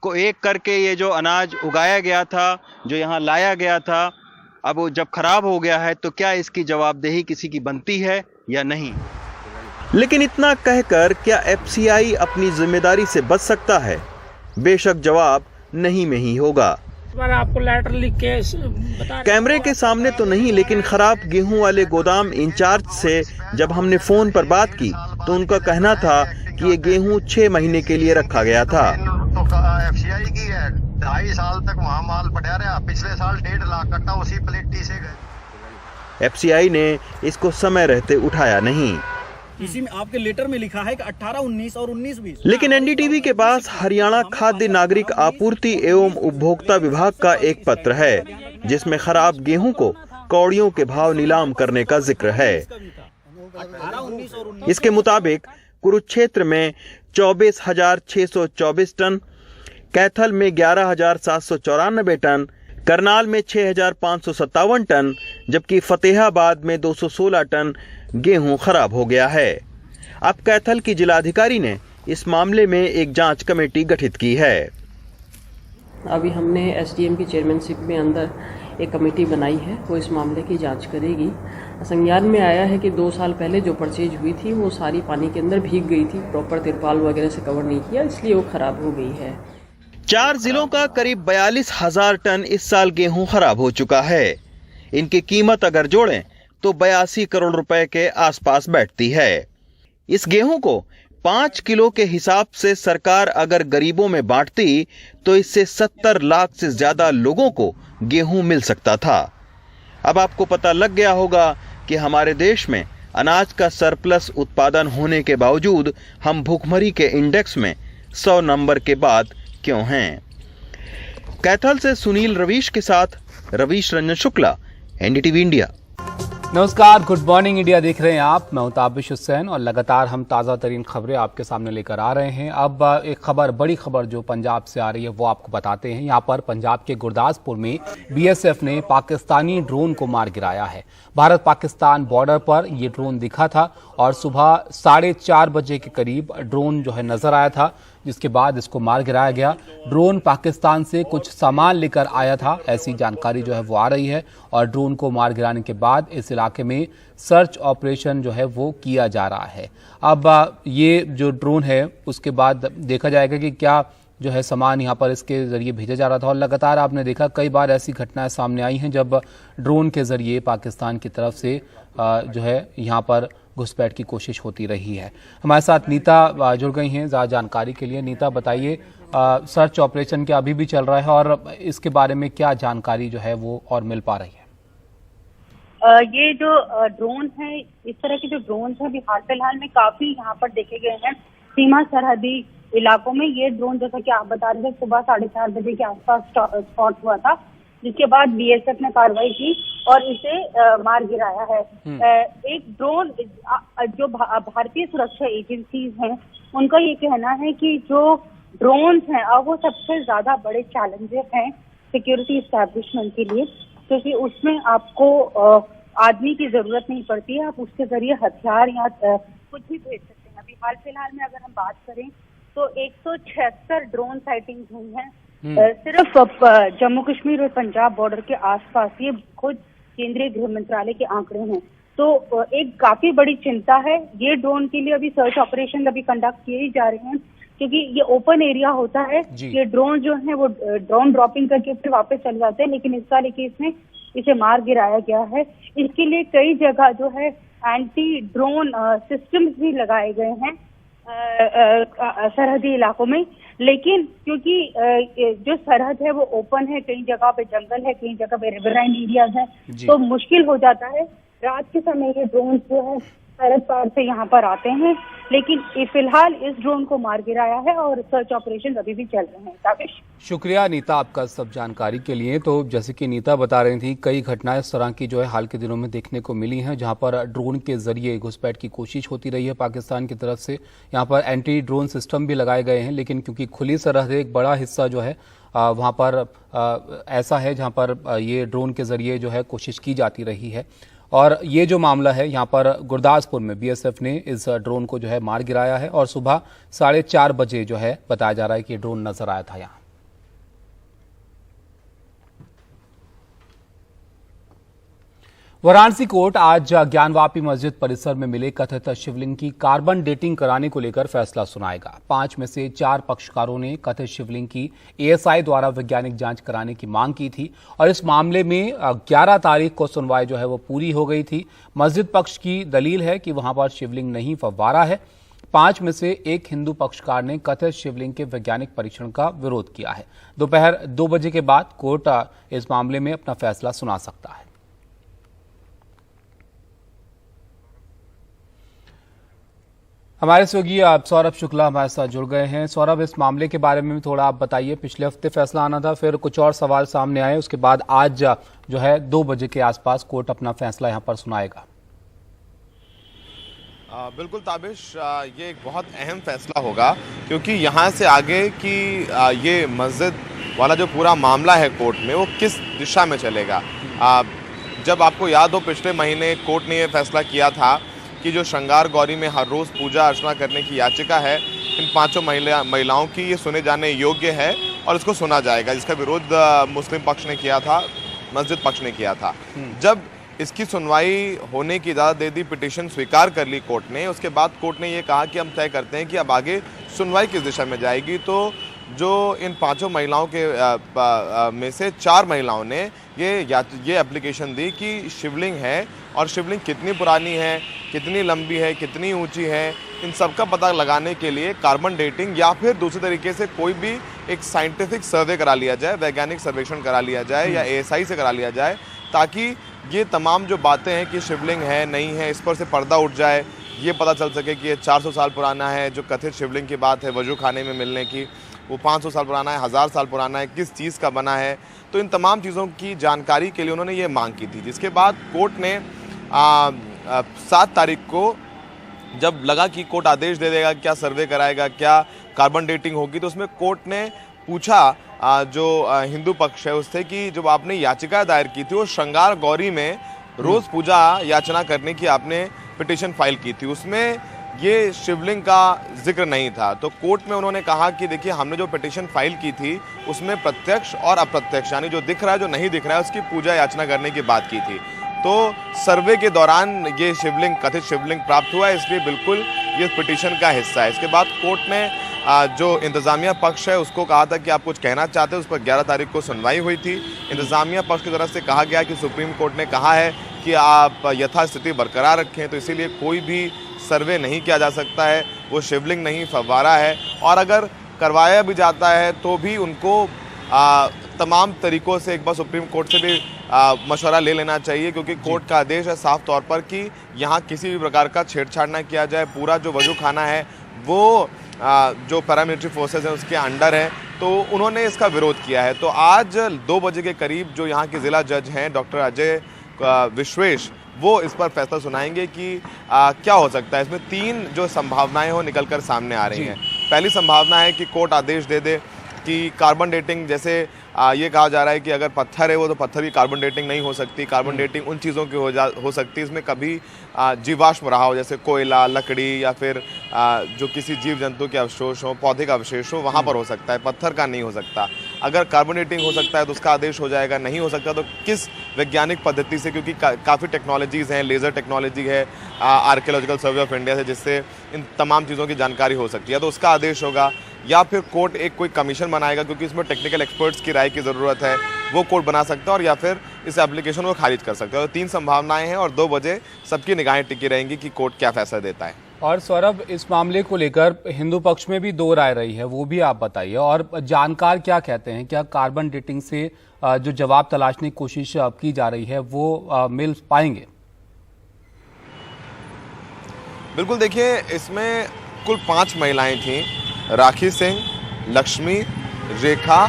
को एक करके ये जो अनाज उगाया गया था, जो यहाँ लाया गया था, अब वो जब खराब हो गया है तो क्या इसकी जवाबदेही किसी की बनती है या नहीं? लेकिन इतना कहकर क्या एफसीआई अपनी जिम्मेदारी से बच सकता है? बेशक जवाब नहीं में ही होगा। आपको लेटर लिख के बता कैमरे के सामने तो नहीं, लेकिन खराब गेहूं वाले गोदाम इंचार्ज से जब हमने फोन पर बात की तो उनका कहना था कि ये गेहूं 6 महीने के लिए रखा गया था। एफसीआई की है, 2.5 साल तक वहाँ माल पड़ा रहा, पिछले साल 1.5 लाख कट्टा उसी प्लेटी से गए। एफसीआई ने इसको समय रहते उठाया नहीं। इसी में आपके लेटर में लिखा है कि 18, 19 और 19-20। लेकिन एनडीटीवी के पास हरियाणा खाद्य नागरिक आपूर्ति एवं उपभोक्ता विभाग का एक पत्र है जिसमें खराब गेहूं को कौड़ियों के भाव नीलाम करने का जिक्र है। इसके मुताबिक कुरुक्षेत्र में 24,624 टन, कैथल में 11,794 टन, करनाल में 6,557 टन, जबकि फतेहाबाद में 216 टन गेहूं खराब हो गया है। अब कैथल की जिलाधिकारी ने इस मामले में एक जांच कमेटी गठित की है। अभी हमने एसडीएम की चेयरमैनशिप में अंदर एक कमेटी बनाई है, वो इस मामले की जांच करेगी। संज्ञान में आया है कि 2 साल पहले जो परचेज हुई थी वो सारी पानी के अंदर भीग गई थी, प्रॉपर तिरपाल वगैरह से कवर नहीं किया, इसलिए वो खराब हो गई है। 4 जिलों का करीब 42,000 टन इस साल गेहूं खराब हो चुका है। इनकी कीमत अगर जोड़ें तो 82 करोड़ रुपए के आसपास बैठती है। इस गेहूं को 5 किलो के हिसाब से सरकार अगर गरीबों में बांटती तो इससे 70 लाख से ज्यादा लोगों को गेहूं मिल सकता था। अब आपको पता लग गया होगा कि हमारे देश में अनाज का सरप्लस उत्पादन होने के बावजूद हम भूखमरी के इंडेक्स में 100 नंबर के बाद क्यों हैं। कैथल से सुनील रवीश के साथ रवीश रंजन शुक्ला, एनडीटीवी इंडिया। नमस्कार, गुड मॉर्निंग इंडिया देख रहे हैं आप। मैं हूं ताबिश हुसैन और लगातार हम ताज़ा तरीन खबरें आपके सामने लेकर आ रहे हैं। अब एक खबर, बड़ी खबर जो पंजाब से आ रही है वो आपको बताते हैं। यहां पर पंजाब के गुरदासपुर में बीएसएफ ने पाकिस्तानी ड्रोन को मार गिराया है। भारत पाकिस्तान बॉर्डर पर ये ड्रोन दिखा था और सुबह 4:30 बजे के करीब ड्रोन जो है नजर आया था, जिसके बाद इसको मार गिराया गया। ड्रोन पाकिस्तान से कुछ सामान लेकर आया था, ऐसी जानकारी जो है वो आ रही है। और ड्रोन को मार गिराने के बाद इस इलाके में सर्च ऑपरेशन जो है वो किया जा रहा है। अब ये जो ड्रोन है उसके बाद देखा जाएगा कि क्या जो है सामान यहाँ पर इसके जरिए भेजा जा रहा था। और लगातार आपने देखा कई बार ऐसी घटनाएं सामने आई हैं जब ड्रोन के जरिए पाकिस्तान की तरफ से जो है यहाँ पर घुसपैठ की कोशिश होती रही है। हमारे साथ नीता जुड़ गई हैं ज़्यादा जानकारी के लिए। नीता, बताइए, सर्च ऑपरेशन क्या अभी भी चल रहा है और इसके बारे में क्या जानकारी जो है वो और मिल पा रही है? ये जो ड्रोन है, इस तरह के जो ड्रोन है अभी हाल फिलहाल में काफी यहाँ पर देखे गए हैं सीमा सरहदी इलाकों में। ये ड्रोन, जैसा कि आप बता रहे थे, सुबह 4:30 बजे के आसपास स्पॉट हुआ था, जिसके बाद बीएसएफ ने कार्रवाई की और इसे मार गिराया है। एक ड्रोन, जो भारतीय सुरक्षा एजेंसीज हैं उनका ये कहना है कि जो ड्रोन हैं अब वो सबसे ज्यादा बड़े चैलेंजेस हैं सिक्योरिटी एस्टैब्लिशमेंट के लिए, क्योंकि उसमें आपको आदमी की जरूरत नहीं पड़ती है, आप उसके जरिए हथियार या कुछ भी भेज सकते हैं। अभी हाल फिलहाल में अगर हम बात करें तो 176 ड्रोन साइटिंग्स हुई हैं सिर्फ जम्मू कश्मीर और पंजाब बॉर्डर के आसपास। ये खुद केंद्रीय गृह मंत्रालय के आंकड़े हैं। तो एक काफी बड़ी चिंता है। ये ड्रोन के लिए अभी सर्च ऑपरेशन अभी कंडक्ट किए ही जा रहे हैं, क्योंकि ये ओपन एरिया होता है। ये ड्रोन जो है वो ड्रोन ड्रॉपिंग करके फिर वापस चले जाते हैं, लेकिन इस साल केस में इसे मार गिराया गया है। इसके लिए कई जगह जो है एंटी ड्रोन सिस्टम्स भी लगाए गए हैं सरहदी इलाकों में, लेकिन क्योंकि जो सरहद है वो ओपन है, कई जगह पे जंगल है, कई जगह पे रिवराइन एरियाज है, तो मुश्किल हो जाता है। रात के समय ये ड्रोन जो है सरहद पार से यहाँ पर आते हैं, लेकिन फिलहाल इस ड्रोन को मार गिराया है और सर्च ऑपरेशन अभी भी चल रहे हैं। ताबिश, शुक्रिया नीता आपका सब जानकारी के लिए। तो जैसे कि नीता बता रही थी, कई घटनाएं इस तरह की जो है हाल के दिनों में देखने को मिली हैं, जहां पर ड्रोन के जरिए घुसपैठ की कोशिश होती रही है पाकिस्तान की तरफ से। यहां पर एंटी ड्रोन सिस्टम भी लगाए गए हैं, लेकिन क्योंकि खुली सरहद एक बड़ा हिस्सा जो है वहां पर ऐसा है जहां पर ये ड्रोन के जरिए जो है कोशिश की जाती रही है। और ये जो मामला है यहाँ पर गुरदासपुर में बीएसएफ ने इस ड्रोन को जो है मार गिराया है और सुबह 4:30 बजे जो है बताया जा रहा है कि ये ड्रोन नजर आया था यहाँ। वाराणसी कोर्ट आज ज्ञानवापी मस्जिद परिसर में मिले कथित शिवलिंग की कार्बन डेटिंग कराने को लेकर फैसला सुनाएगा। 5 में से 4 पक्षकारों ने कथित शिवलिंग की एएसआई द्वारा वैज्ञानिक जांच कराने की मांग की थी और इस मामले में 11 तारीख को सुनवाई जो है वो पूरी हो गई थी। मस्जिद पक्ष की दलील है कि वहां पर शिवलिंग नहीं फव्वारा है। 5 में से 1 हिंदू पक्षकार ने कथित शिवलिंग के वैज्ञानिक परीक्षण का विरोध किया है। दोपहर 2 बजे के बाद कोर्ट इस मामले में अपना फैसला सुना सकता है। हमारे सहयोगी सौरभ शुक्ला हमारे साथ जुड़ गए हैं। सौरभ, इस मामले के बारे में भी थोड़ा आप बताइए। पिछले हफ्ते फैसला आना था, फिर कुछ और सवाल सामने आए, उसके बाद आज जो है 2 बजे के आसपास कोर्ट अपना फैसला यहां पर सुनाएगा। बिल्कुल ताबिश, ये एक बहुत अहम फैसला होगा, क्योंकि यहाँ से आगे की ये मस्जिद वाला जो पूरा मामला है कोर्ट में, वो किस दिशा में चलेगा। जब आपको याद हो, पिछले महीने कोर्ट ने ये फैसला किया था कि जो श्रृंगार गौरी में हर रोज़ पूजा अर्चना करने की याचिका है इन 5 महिलाओं की, ये सुने जाने योग्य है और इसको सुना जाएगा, जिसका विरोध मुस्लिम पक्ष ने किया था, मस्जिद पक्ष ने किया था। जब इसकी सुनवाई होने की इजाज़त दे दी, पिटीशन स्वीकार कर ली कोर्ट ने, उसके बाद कोर्ट ने ये कहा कि हम तय करते हैं कि अब आगे सुनवाई किस दिशा में जाएगी। तो जो इन 5 महिलाओं के में से 4 महिलाओं ने ये एप्लीकेशन दी कि शिवलिंग है और शिवलिंग कितनी पुरानी है, कितनी लंबी है, कितनी ऊंची है, इन सब का पता लगाने के लिए कार्बन डेटिंग या फिर दूसरे तरीके से कोई भी एक साइंटिफिक सर्वे करा लिया जाए, वैज्ञानिक सर्वेक्षण करा लिया जाए या एएसआई से करा लिया जाए, ताकि ये तमाम जो बातें हैं कि शिवलिंग है नहीं है, इस पर से पर्दा उठ जाए, ये पता चल सके कि ये 400 साल पुराना है। जो कथित शिवलिंग की बात है वजू खाने में मिलने की, वो 500 साल पुराना है, 1000 साल पुराना है, किस चीज़ का बना है। तो इन तमाम चीज़ों की जानकारी के लिए उन्होंने ये मांग की थी, जिसके बाद कोर्ट ने 7 तारीख को जब लगा कि कोर्ट आदेश दे देगा, क्या सर्वे कराएगा, क्या कार्बन डेटिंग होगी, तो उसमें कोर्ट ने पूछा जो हिंदू पक्ष है उससे कि जब आपने याचिका दायर की थी वो श्रृंगार गौरी में रोज पूजा याचना करने की आपने पिटीशन फाइल की थी, उसमें ये शिवलिंग का जिक्र नहीं था। तो कोर्ट में उन्होंने कहा कि देखिए हमने जो पिटीशन फाइल की थी उसमें प्रत्यक्ष और अप्रत्यक्ष यानी जो दिख रहा है जो नहीं दिख रहा है उसकी पूजा याचना करने की बात की थी। तो सर्वे के दौरान ये शिवलिंग कथित शिवलिंग प्राप्त हुआ है, इसलिए बिल्कुल ये पिटीशन का हिस्सा है। इसके बाद कोर्ट ने जो इंतजामिया पक्ष है उसको कहा था कि आप कुछ कहना चाहते हैं, उस पर 11 तारीख को सुनवाई हुई थी। इंतजामिया पक्ष की तरफ से कहा गया कि सुप्रीम कोर्ट ने कहा है कि आप यथास्थिति बरकरार रखें, तो इसीलिए कोई भी सर्वे नहीं किया जा सकता है, वो शिवलिंग नहीं फव्वारा है, और अगर करवाया भी जाता है तो भी उनको तमाम तरीकों से एक बार सुप्रीम कोर्ट से भी मशवरा ले लेना चाहिए, क्योंकि कोर्ट का आदेश है साफ तौर पर कि यहाँ किसी भी प्रकार का छेड़छाड़ ना किया जाए। पूरा जो वजू खाना है वो जो पैरामिलिट्री फोर्सेस हैं उसके अंडर है, तो उन्होंने इसका विरोध किया है। तो आज 2 बजे के करीब जो यहाँ के ज़िला जज हैं डॉक्टर अजय विश्वेश, वो इस पर फैसला सुनाएंगे कि क्या हो सकता है। इसमें 3 जो संभावनाएं हो निकल कर सामने आ रही हैं। पहली संभावना है कि कोर्ट आदेश दे दे कि कार्बन डेटिंग, जैसे ये कहा जा रहा है कि अगर पत्थर है वो तो पत्थर की कार्बन डेटिंग नहीं हो सकती, कार्बन डेटिंग उन चीज़ों की हो सकती है इसमें कभी जीवाश्म रहा हो, जैसे कोयला, लकड़ी या फिर जो किसी जीव जंतु के अवशेष हो, पौधे का अवशेष हो, वहाँ पर हो सकता है, पत्थर का नहीं हो सकता। अगर कार्बन डेटिंग हो सकता है तो उसका आदेश हो जाएगा, नहीं हो सकता तो किस वैज्ञानिक पद्धति से, क्योंकि काफ़ी टेक्नोलॉजीज़ हैं, लेज़र टेक्नोलॉजी है आर्कियोलॉजिकल सर्वे ऑफ इंडिया से, जिससे इन तमाम चीज़ों की जानकारी हो सकती है, तो उसका आदेश होगा। या फिर कोर्ट एक कोई कमीशन बनाएगा, क्योंकि इसमें टेक्निकल एक्सपर्ट्स की राय की ज़रूरत है, वो कोर्ट बना सकता है, और या फिर इस एप्लीकेशन को खारिज कर सकता है। तो 3 संभावनाएं हैं और 2 बजे सबकी निगाहें टिकी रहेंगी कि कोर्ट क्या फैसला देता है। और सौरभ, इस मामले को लेकर हिंदू पक्ष में भी 2 राय रही है, वो भी आप बताइए, और जानकार क्या कहते हैं, क्या कार्बन डेटिंग से जो जवाब तलाशने की कोशिश की जा रही है वो मिल पाएंगे? बिल्कुल, देखिए इसमें कुल 5 महिलाएं थीं, राखी सिंह, लक्ष्मी, रेखा,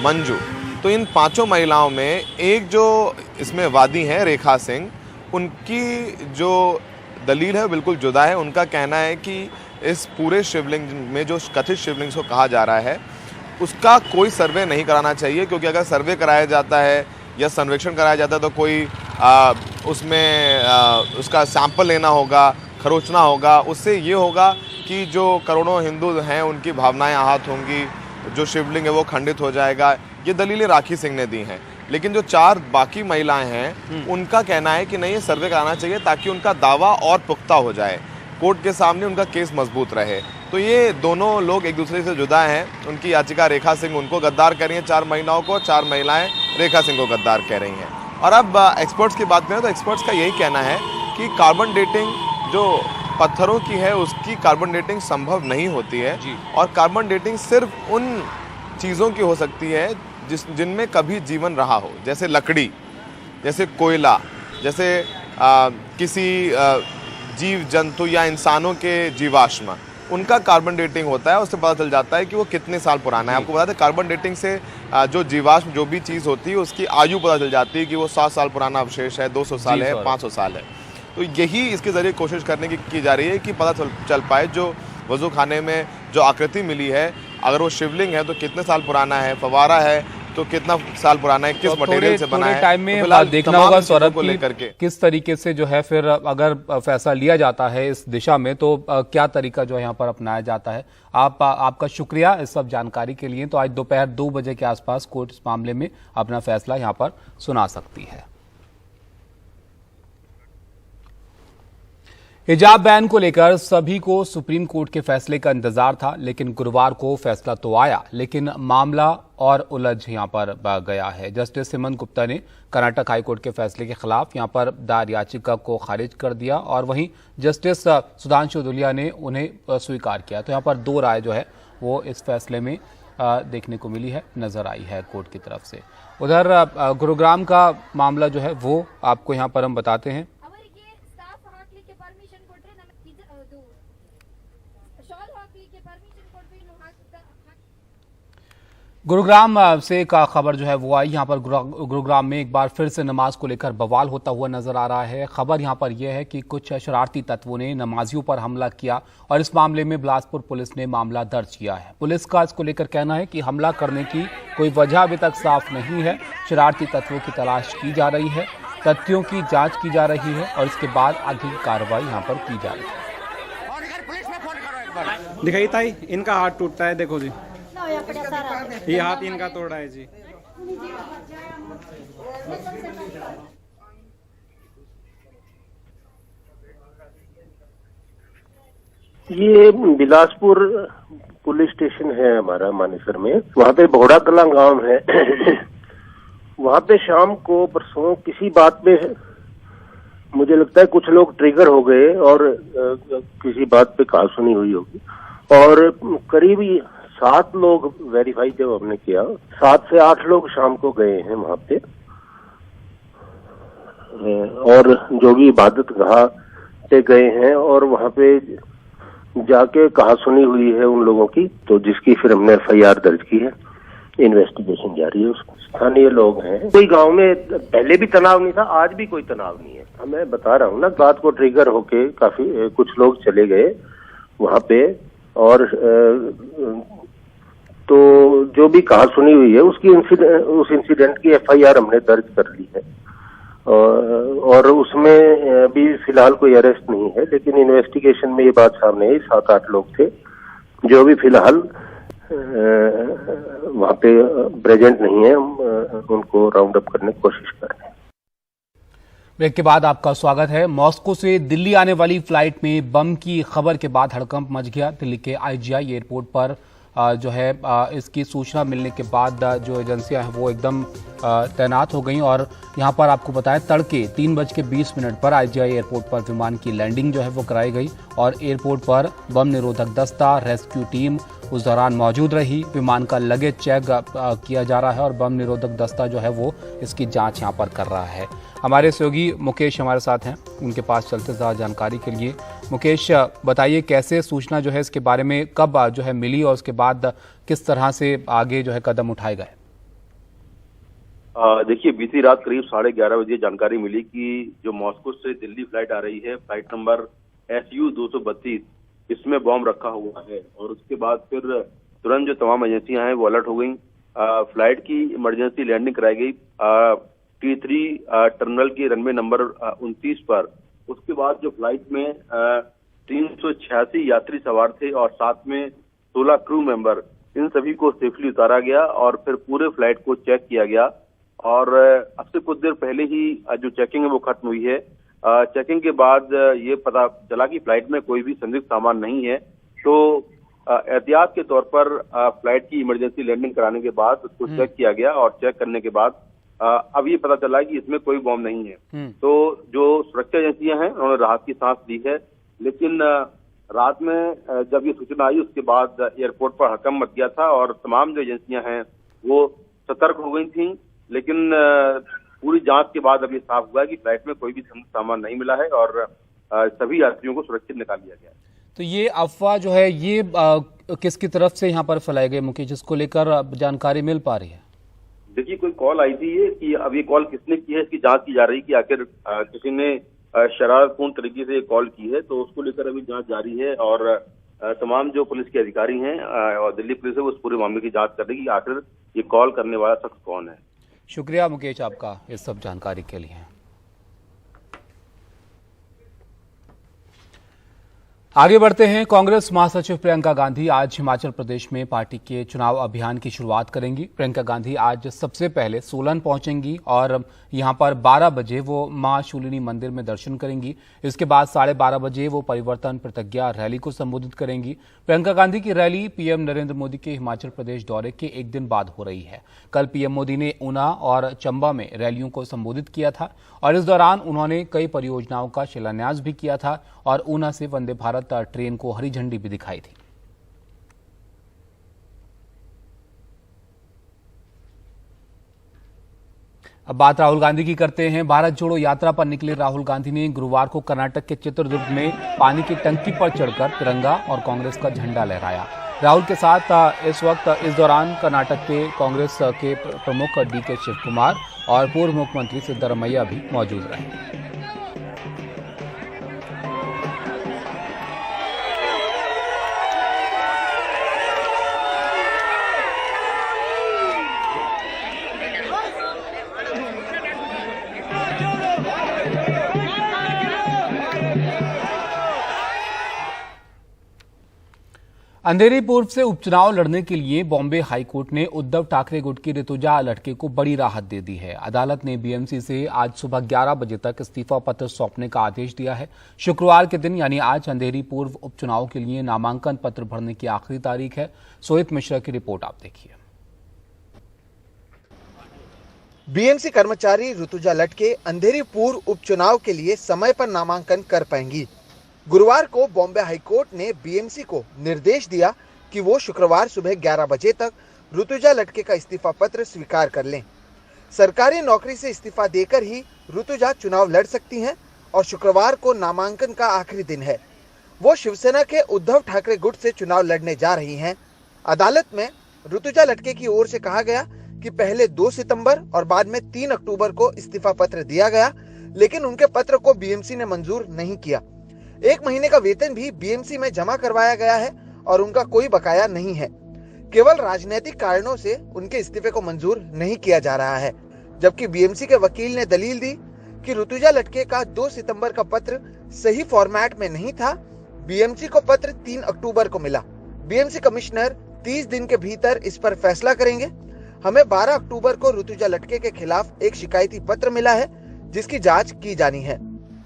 मंजू। तो इन 5 महिलाओं में एक जो इसमें वादी हैं रेखा सिंह, उनकी जो दलील है बिल्कुल जुदा है। उनका कहना है कि इस पूरे शिवलिंग में जो कथित शिवलिंग को कहा जा रहा है उसका कोई सर्वे नहीं कराना चाहिए, क्योंकि अगर सर्वे कराया जाता है या सर्वेक्षण कराया जाता है तो कोई उसमें उसका सैंपल लेना होगा, खरोचना होगा, उससे ये होगा कि जो करोड़ों हिंदू हैं उनकी भावनाएं आहत होंगी, जो शिवलिंग है वो खंडित हो जाएगा। ये दलीलें राखी सिंह ने दी हैं। लेकिन जो 4 बाकी महिलाएं हैं उनका कहना है कि नहीं, ये सर्वे कराना चाहिए ताकि उनका दावा और पुख्ता हो जाए, कोर्ट के सामने उनका केस मजबूत रहे। तो ये दोनों लोग एक दूसरे से जुदा हैं। उनकी याचिका रेखा सिंह उनको गद्दार कर रही हैं 4 महिलाओं को, 4 महिलाएं रेखा सिंह को गद्दार कह रही हैं। और अब एक्सपर्ट्स की बात करें तो एक्सपर्ट्स का यही कहना है कि कार्बन डेटिंग जो पत्थरों की है उसकी कार्बन डेटिंग संभव नहीं होती है, और कार्बन डेटिंग सिर्फ उन चीज़ों की हो सकती है जिनमें कभी जीवन रहा हो, जैसे लकड़ी, जैसे कोयला, जैसे किसी जीव जंतु या इंसानों के जीवाश्म, उनका कार्बन डेटिंग होता है। उससे पता चल जाता है कि वो कितने साल पुराना है। आपको बता दें कार्बन डेटिंग से जो जीवाश्म जो भी चीज़ होती है उसकी आयु पता चल जाती है कि वो 100 साल पुराना अवशेष है, 200 साल है, 500 साल है। तो यही इसके ज़रिए कोशिश करने की जा रही है कि पता चल पाए जो वज़ू खाने में जो आकृति मिली है, अगर वो शिवलिंग है तो कितने साल पुराना है, फवारा है तो कितना साल पुराना है, किस मटेरियल से बना है। टाइम में देखना होगा सौरभ को लेकर के किस तरीके से जो है फिर अगर फैसला लिया जाता है इस दिशा में तो क्या तरीका जो है यहाँ पर अपनाया जाता है। आपका शुक्रिया इस सब जानकारी के लिए। तो आज दोपहर 2 बजे के आसपास कोर्ट इस मामले में अपना फैसला यहाँ पर सुना सकती है। हिजाब बैन को लेकर सभी को सुप्रीम कोर्ट के फैसले का इंतजार था, लेकिन गुरुवार को फैसला तो आया, लेकिन मामला और उलझ यहां पर गया है। जस्टिस हेमंत गुप्ता ने कर्नाटक हाईकोर्ट के फैसले के खिलाफ यहां पर दायर याचिका को खारिज कर दिया और वहीं जस्टिस सुधांशु दुलिया ने उन्हें स्वीकार किया। तो यहां पर 2 राय जो है वो इस फैसले में देखने को मिली है, नजर आई है कोर्ट की तरफ से। उधर गुरुग्राम का मामला जो है वो आपको यहां पर हम बताते हैं। गुरुग्राम से का खबर जो है वो आई। यहाँ पर गुरुग्राम में एक बार फिर से नमाज को लेकर बवाल होता हुआ नजर आ रहा है। खबर यहाँ पर यह है कि कुछ शरारती तत्वों ने नमाजियों पर हमला किया और इस मामले में बिलासपुर पुलिस ने मामला दर्ज किया है। पुलिस का इसको लेकर कहना है कि हमला करने की कोई वजह अभी तक साफ नहीं है। शरारती तत्वों की तलाश की जा रही है, तथ्यों की जाँच की जा रही है और इसके बाद आगे की कार्रवाई यहाँ पर की जा रही है। दिखाई ताई, इनका हाथ टूटता है, देखो जी, ये हाथ इनका तोड़ा है जी। ये बिलासपुर पुलिस स्टेशन है हमारा मानेसर में। वहाँ पे भोड़ा कला गांव है। वहाँ पे शाम को परसों किसी बात पे मुझे लगता है कुछ लोग ट्रिगर हो गए और किसी बात पे कहा सुनी हुई होगी और करीब 7 लोग वेरीफाई जब हमने किया, 7 से 8 लोग शाम को गए हैं वहां पे और जो भी इबादत गाह पे गए हैं और वहां पे जाके कहा सुनी हुई है उन लोगों की, तो जिसकी फिर हमने FIR दर्ज की है। इन्वेस्टिगेशन जारी है। स्थानीय लोग हैं। कोई गांव में पहले भी तनाव नहीं था, आज भी कोई तनाव नहीं है। मैं बता रहा हूँ ना, रात को ट्रिगर होके काफी कुछ लोग चले गए वहां पे और तो जो भी कहा सुनी हुई है उस इंसिडेंट की FIR हमने दर्ज कर ली है और उसमें अभी फिलहाल कोई अरेस्ट नहीं है, लेकिन इन्वेस्टिगेशन में ये बात सामने आई 7-8 लोग थे जो भी फिलहाल वहां पे प्रेजेंट नहीं है। हम उनको राउंड अप करने की कोशिश कर रहे हैं। ब्रेक के बाद आपका स्वागत है। मॉस्को से दिल्ली आने वाली फ्लाइट में बम की खबर के बाद हड़कंप मच गया। दिल्ली के IGI एयरपोर्ट पर जो है इसकी सूचना मिलने के बाद जो एजेंसियां हैं वो एकदम तैनात हो गई और यहां पर आपको बताया तड़के 3:20 पर IGI एयरपोर्ट पर विमान की लैंडिंग जो है वो कराई गई और एयरपोर्ट पर बम निरोधक दस्ता, रेस्क्यू टीम उस दौरान मौजूद रही। विमान का लगेज चेक किया जा रहा है और बम निरोधक दस्ता जो है वो इसकी जांच यहां पर कर रहा है। हमारे सहयोगी मुकेश हमारे साथ हैं, उनके पास चलते ज़्यादा जानकारी के लिए। मुकेश, बताइए कैसे सूचना जो है इसके बारे में कब जो है मिली और उसके बाद किस तरह से आगे जो है कदम उठाए गए? देखिए, बीती रात करीब 11:30 बजे जानकारी मिली कि जो मॉस्को से दिल्ली फ्लाइट आ रही है, फ्लाइट नंबर SU 232, इसमें बॉम्ब रखा हुआ है और उसके बाद फिर तुरंत जो तमाम एजेंसियां हैं वो अलर्ट हो गई। फ्लाइट की इमरजेंसी लैंडिंग कराई गई T3 टर्मिनल के रनवे नंबर 29 पर। उसके बाद जो फ्लाइट में 386 यात्री सवार थे और साथ में 16 क्रू मेंबर, इन सभी को सेफली उतारा गया और फिर पूरे फ्लाइट को चेक किया गया और अब से कुछ देर पहले ही जो चेकिंग है वो खत्म हुई है। चेकिंग के बाद ये पता चला कि फ्लाइट में कोई भी संदिग्ध सामान नहीं है, तो एहतियात के तौर पर फ्लाइट की इमरजेंसी लैंडिंग कराने के बाद उसको चेक किया गया और चेक करने के बाद अब ये पता चला कि इसमें कोई बॉम्ब नहीं है। तो जो सुरक्षा एजेंसियां हैं उन्होंने राहत की सांस ली है, लेकिन रात में जब ये सूचना आई उसके बाद एयरपोर्ट पर हड़कंप मच गया था और तमाम जो एजेंसियां हैं वो सतर्क हो गई थी, लेकिन पूरी जांच के बाद अब ये साफ हुआ है कि फ्लाइट में कोई भी सामान नहीं मिला है और सभी यात्रियों को सुरक्षित निकाल लिया गया है। तो ये अफवाह जो है ये किसकी तरफ से यहाँ पर फैलाई गई मुकेश, जिसको लेकर जानकारी मिल पा रही है? देखिए, कोई कॉल आई थी कि अब ये कॉल किसने की है इसकी जांच की जा रही है कि आखिर किसी ने शरारतपूर्ण तरीके से कॉल की है, तो उसको लेकर अभी जांच जारी है और तमाम जो पुलिस के अधिकारी हैं और दिल्ली पुलिस है वो उस पूरे मामले की जांच कर रही है कि आखिर ये कॉल करने वाला शख्स कौन है। शुक्रिया मुकेश आपका इस सब जानकारी के लिए। आगे बढ़ते हैं। कांग्रेस महासचिव प्रियंका गांधी आज हिमाचल प्रदेश में पार्टी के चुनाव अभियान की शुरुआत करेंगी। प्रियंका गांधी आज सबसे पहले सोलन पहुंचेंगी और यहां पर 12 बजे वो मां शूलिनी मंदिर में दर्शन करेंगी। इसके बाद 12:30 बजे वो परिवर्तन प्रतिज्ञा रैली को संबोधित करेंगी। प्रियंका गांधी की रैली पीएम नरेंद्र मोदी के हिमाचल प्रदेश दौरे के एक दिन बाद हो रही है। कल पीएम मोदी ने ऊना और चंबा में रैलियों को संबोधित किया था और इस दौरान उन्होंने कई परियोजनाओं का शिलान्यास भी किया था और ऊना से वंदे भारत ट्रेन को हरी झंडी भी दिखाई थी। अब बात राहुल गांधी की करते हैं। भारत जोड़ो यात्रा पर निकले राहुल गांधी ने गुरुवार को कर्नाटक के चित्रदुर्ग में पानी की टंकी पर चढ़कर तिरंगा और कांग्रेस का झंडा लहराया। राहुल के साथ इस वक्त इस दौरान कर्नाटक के कांग्रेस के प्रमुख DK शिव कुमार और पूर्व मुख्यमंत्री सिद्धरमैया भी मौजूद रहे। अंधेरी पूर्व से उपचुनाव लड़ने के लिए बॉम्बे हाईकोर्ट ने उद्धव ठाकरे गुट की ऋतुजा लटके को बड़ी राहत दे दी है। अदालत ने BMC से आज सुबह 11 बजे तक इस्तीफा पत्र सौंपने का आदेश दिया है। शुक्रवार के दिन यानी आज अंधेरी पूर्व उपचुनाव के लिए नामांकन पत्र भरने की आखिरी तारीख है। सोहित मिश्रा की रिपोर्ट आप देखिए। BMC कर्मचारी ऋतुजा लटके अंधेरी पूर्व उपचुनाव के लिए समय पर नामांकन कर पाएंगी। गुरुवार को बॉम्बे हाईकोर्ट ने BMC को निर्देश दिया कि वो शुक्रवार सुबह 11 बजे तक ऋतुजा लटके का इस्तीफा पत्र स्वीकार कर लें। सरकारी नौकरी से इस्तीफा देकर ही ऋतुजा चुनाव लड़ सकती हैं और शुक्रवार को नामांकन का आखिरी दिन है। वो शिवसेना के उद्धव ठाकरे गुट से चुनाव लड़ने जा रही हैं। अदालत में ऋतुजा लटके की ओर से कहा गया कि पहले 2 सितंबर और बाद में 3 अक्टूबर को इस्तीफा पत्र दिया गया, लेकिन उनके पत्र को BMC ने मंजूर नहीं किया। 1 महीने का वेतन भी BMC में जमा करवाया गया है और उनका कोई बकाया नहीं है। केवल राजनीतिक कारणों से उनके इस्तीफे को मंजूर नहीं किया जा रहा है, जबकि BMC के वकील ने दलील दी कि ऋतुजा लटके का 2 सितंबर का पत्र सही फॉर्मेट में नहीं था। BMC को पत्र 3 अक्टूबर को मिला। BMC कमिश्नर 30 दिन के भीतर इस पर फैसला करेंगे। हमें 12 अक्टूबर को ऋतुजा लटके के खिलाफ एक शिकायती पत्र मिला है, जिसकी जांच की जानी है।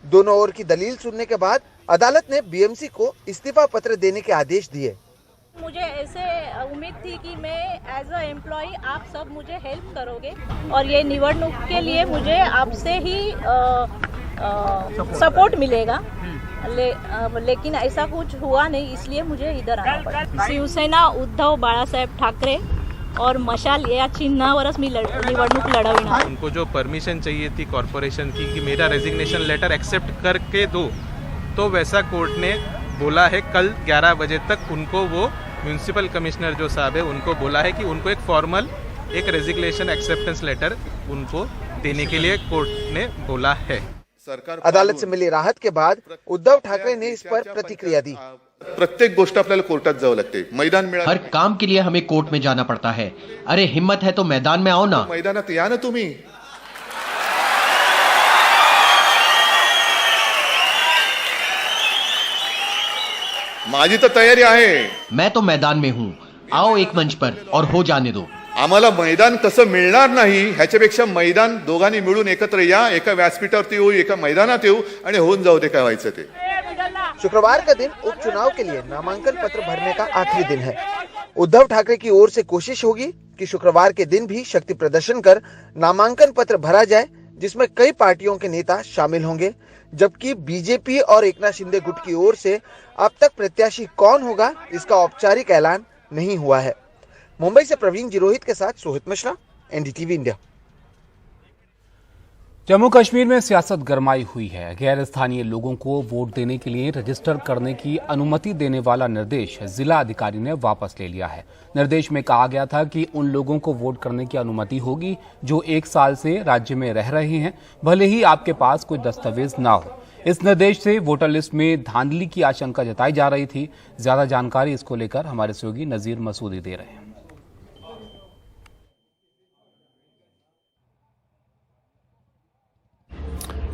दोनों ओर की दलील सुनने के बाद अदालत ने BMC को इस्तीफा पत्र देने के आदेश दिए। मुझे ऐसे उम्मीद थी कि मैं एज अ एम्प्लॉय आप सब मुझे हेल्प करोगे और ये निवडणूक के लिए मुझे आपसे ही सपोर्ट मिलेगा, लेकिन ऐसा कुछ हुआ नहीं, इसलिए मुझे इधर आना पड़ा। शिवसेना उद्धव बाळासाहेब ठाकरे और मशाल या चिन्हावरच मी निवडणूक लढविणार। उनको जो परमिशन चाहिए थी कॉर्पोरेशन की कि मेरा रेजिग्नेशन लेटर एक्सेप्ट करके दो, तो वैसा कोर्ट ने बोला है कल 11 बजे तक उनको वो म्यूनिसिपल कमिश्नर जो साहब है उनको बोला है कि उनको एक फॉर्मल एक रेजिग्नेशन एक्सेप्टेंस लेटर उनको देने के लिए कोर्ट ने बोला है। अदालत से मिली राहत के बाद उद्धव ठाकरे ने इस पर प्रतिक्रिया दी। प्रत्येक गोष्ट आपल्याला कोर्टात जावं लागते, मैदान मिळालं, हर काम के लिए हमें कोर्ट में जाना पड़ता है। अरे हिम्मत है तो मैदान में आओ ना। मैदानात या ना तुम्ही। माझी तर तयारी आहे। मैं तो मैदान में हूँ, आओ एक मंच पर और हो जाने दो। आम्हाला मैदान तसं मिळणार नाही, ह्याच्यापेक्षा मैदान दोघांनी मिळून एकत्र या, एका व्यासपीठावरती येऊ, एका मैदानात येऊ आणि होऊन जाऊ दे काय व्हायचं ते। शुक्रवार का दिन उपचुनाव के लिए नामांकन पत्र भरने का आखिरी दिन है। उद्धव ठाकरे की ओर से कोशिश होगी कि शुक्रवार के दिन भी शक्ति प्रदर्शन कर नामांकन पत्र भरा जाए, जिसमें कई पार्टियों के नेता शामिल होंगे, जबकि BJP और एकनाथ शिंदे गुट की ओर से अब तक प्रत्याशी कौन होगा इसका औपचारिक ऐलान नहीं हुआ है। मुंबई से प्रवीण जिरोहित के साथ सोहित मिश्रा, NDTV इंडिया। जम्मू कश्मीर में सियासत गरमाई हुई है। गैर स्थानीय लोगों को वोट देने के लिए रजिस्टर करने की अनुमति देने वाला निर्देश जिला अधिकारी ने वापस ले लिया है। निर्देश में कहा गया था कि उन लोगों को वोट करने की अनुमति होगी जो 1 साल से राज्य में रह रहे हैं, भले ही आपके पास कोई दस्तावेज ना हो। इस निर्देश से वोटर लिस्ट में धांधली की आशंका जताई जा रही थी। ज्यादा जानकारी इसको लेकर हमारे सहयोगी नजीर मसूदी दे रहे हैं।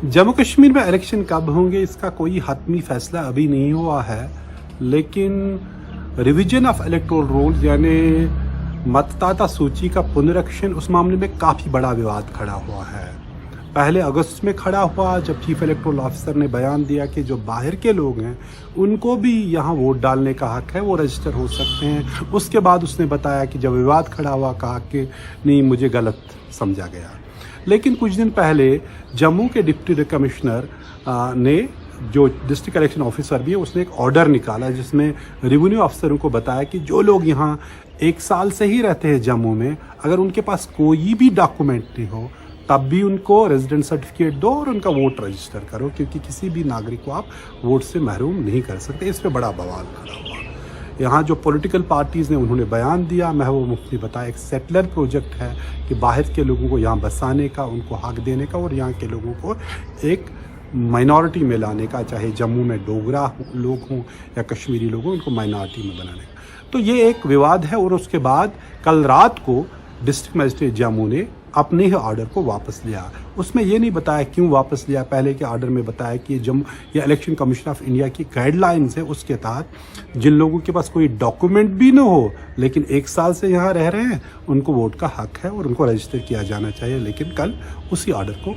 जम्मू कश्मीर में इलेक्शन कब होंगे इसका कोई हतमी फैसला अभी नहीं हुआ है, लेकिन रिवीजन ऑफ इलेक्टोरल रोल यानी मतदाता सूची का पुनरीक्षण, उस मामले में काफ़ी बड़ा विवाद खड़ा हुआ है। पहले अगस्त में खड़ा हुआ जब चीफ इलेक्टोरल ऑफिसर ने बयान दिया कि जो बाहर के लोग हैं उनको भी यहाँ वोट डालने का हक है, वो रजिस्टर हो सकते हैं। उसके बाद उसने बताया कि जब विवाद खड़ा हुआ कहा कि नहीं, मुझे गलत समझा गया। लेकिन कुछ दिन पहले जम्मू के डिप्टी कमिश्नर ने, जो डिस्ट्रिक्ट इलेक्शन ऑफिसर भी है, उसने एक ऑर्डर निकाला जिसमें रेवेन्यू अफसरों को बताया कि जो लोग यहाँ 1 साल से ही रहते हैं जम्मू में, अगर उनके पास कोई भी डॉक्यूमेंट नहीं हो तब भी उनको रेजिडेंट सर्टिफिकेट दो और उनका वोट रजिस्टर करो, क्योंकि किसी भी नागरिक को आप वोट से महरूम नहीं कर सकते। इस पर बड़ा बवाल खड़ा हुआ। यहाँ जो पॉलिटिकल पार्टीज़ ने उन्होंने बयान दिया, महबूबा मुफ्ती ने बताया एक सेटलर प्रोजेक्ट है कि बाहर के लोगों को यहाँ बसाने का, उनको हक देने का और यहाँ के लोगों को एक माइनॉरिटी में लाने का, चाहे जम्मू में डोगरा लोग हों या कश्मीरी लोग हों, उनको माइनॉरिटी में बनाने का। तो ये एक विवाद है। और उसके बाद कल रात को डिस्ट्रिक्ट मजिस्ट्रेट जम्मू ने अपने ही ऑर्डर को वापस लिया। उसमें ये नहीं बताया क्यों वापस लिया। पहले के ऑर्डर में बताया कि ये इलेक्शन कमीशन ऑफ इंडिया की गाइडलाइंस है, उसके तहत जिन लोगों के पास कोई डॉक्यूमेंट भी न हो लेकिन 1 साल से यहाँ रह रहे हैं, उनको वोट का हक है और उनको रजिस्टर किया जाना चाहिए। लेकिन कल उसी ऑर्डर को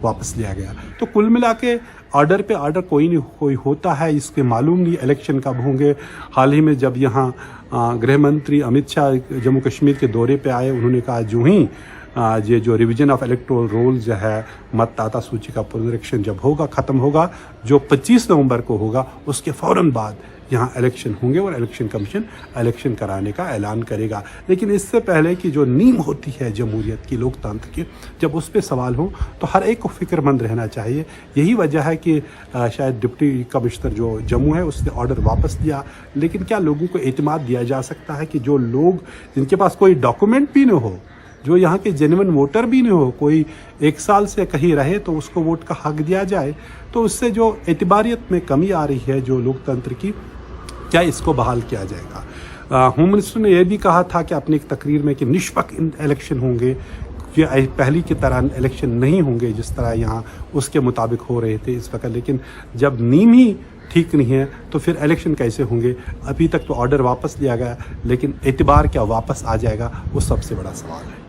वापस लिया गया। तो कुल मिला के ऑर्डर पे ऑर्डर कोई होता है, इसके मालूम नहीं इलेक्शन कब होंगे। हाल ही में जब यहाँ गृह मंत्री अमित शाह जम्मू कश्मीर के दौरे पे आए, उन्होंने कहा जो ही ये जो रिवीजन ऑफ इलेक्टोरल रोल जो है, मतदाता सूची का पुनरीक्षण जब होगा, ख़त्म होगा, जो 25 नवंबर को होगा, उसके फ़ौरन बाद यहाँ इलेक्शन होंगे और इलेक्शन कमीशन इलेक्शन कराने का ऐलान करेगा। लेकिन इससे पहले की जो नींव होती है जमहूरियत की, लोकतंत्र की, जब उस पर सवाल हो तो हर एक को फिक्रमंद रहना चाहिए। यही वजह है कि शायद डिप्टी कमिश्नर जो जम्मू है उसने ऑर्डर वापस लिया। लेकिन क्या लोगों को एतमाद दिया जा सकता है कि जो लोग जिनके पास कोई डॉक्यूमेंट भी न हो, जो यहाँ के जेन्युइन वोटर भी न हो, कोई 1 साल से कहीं रहे तो उसको वोट का हक दिया जाए? तो उससे जो एतबारियत में कमी आ रही है जो लोकतंत्र की, क्या इसको बहाल किया जाएगा? होम मिनिस्टर ने यह भी कहा था कि अपनी एक तकरीर में कि निष्पक्ष इलेक्शन होंगे, ये पहली की तरह इलेक्शन नहीं होंगे जिस तरह यहाँ उसके मुताबिक हो रहे थे इस वक्त। लेकिन जब नींव ही ठीक नहीं है तो फिर इलेक्शन कैसे होंगे? अभी तक तो ऑर्डर वापस लिया गया, लेकिन एतबार क्या वापस आ जाएगा, वो सबसे बड़ा सवाल है।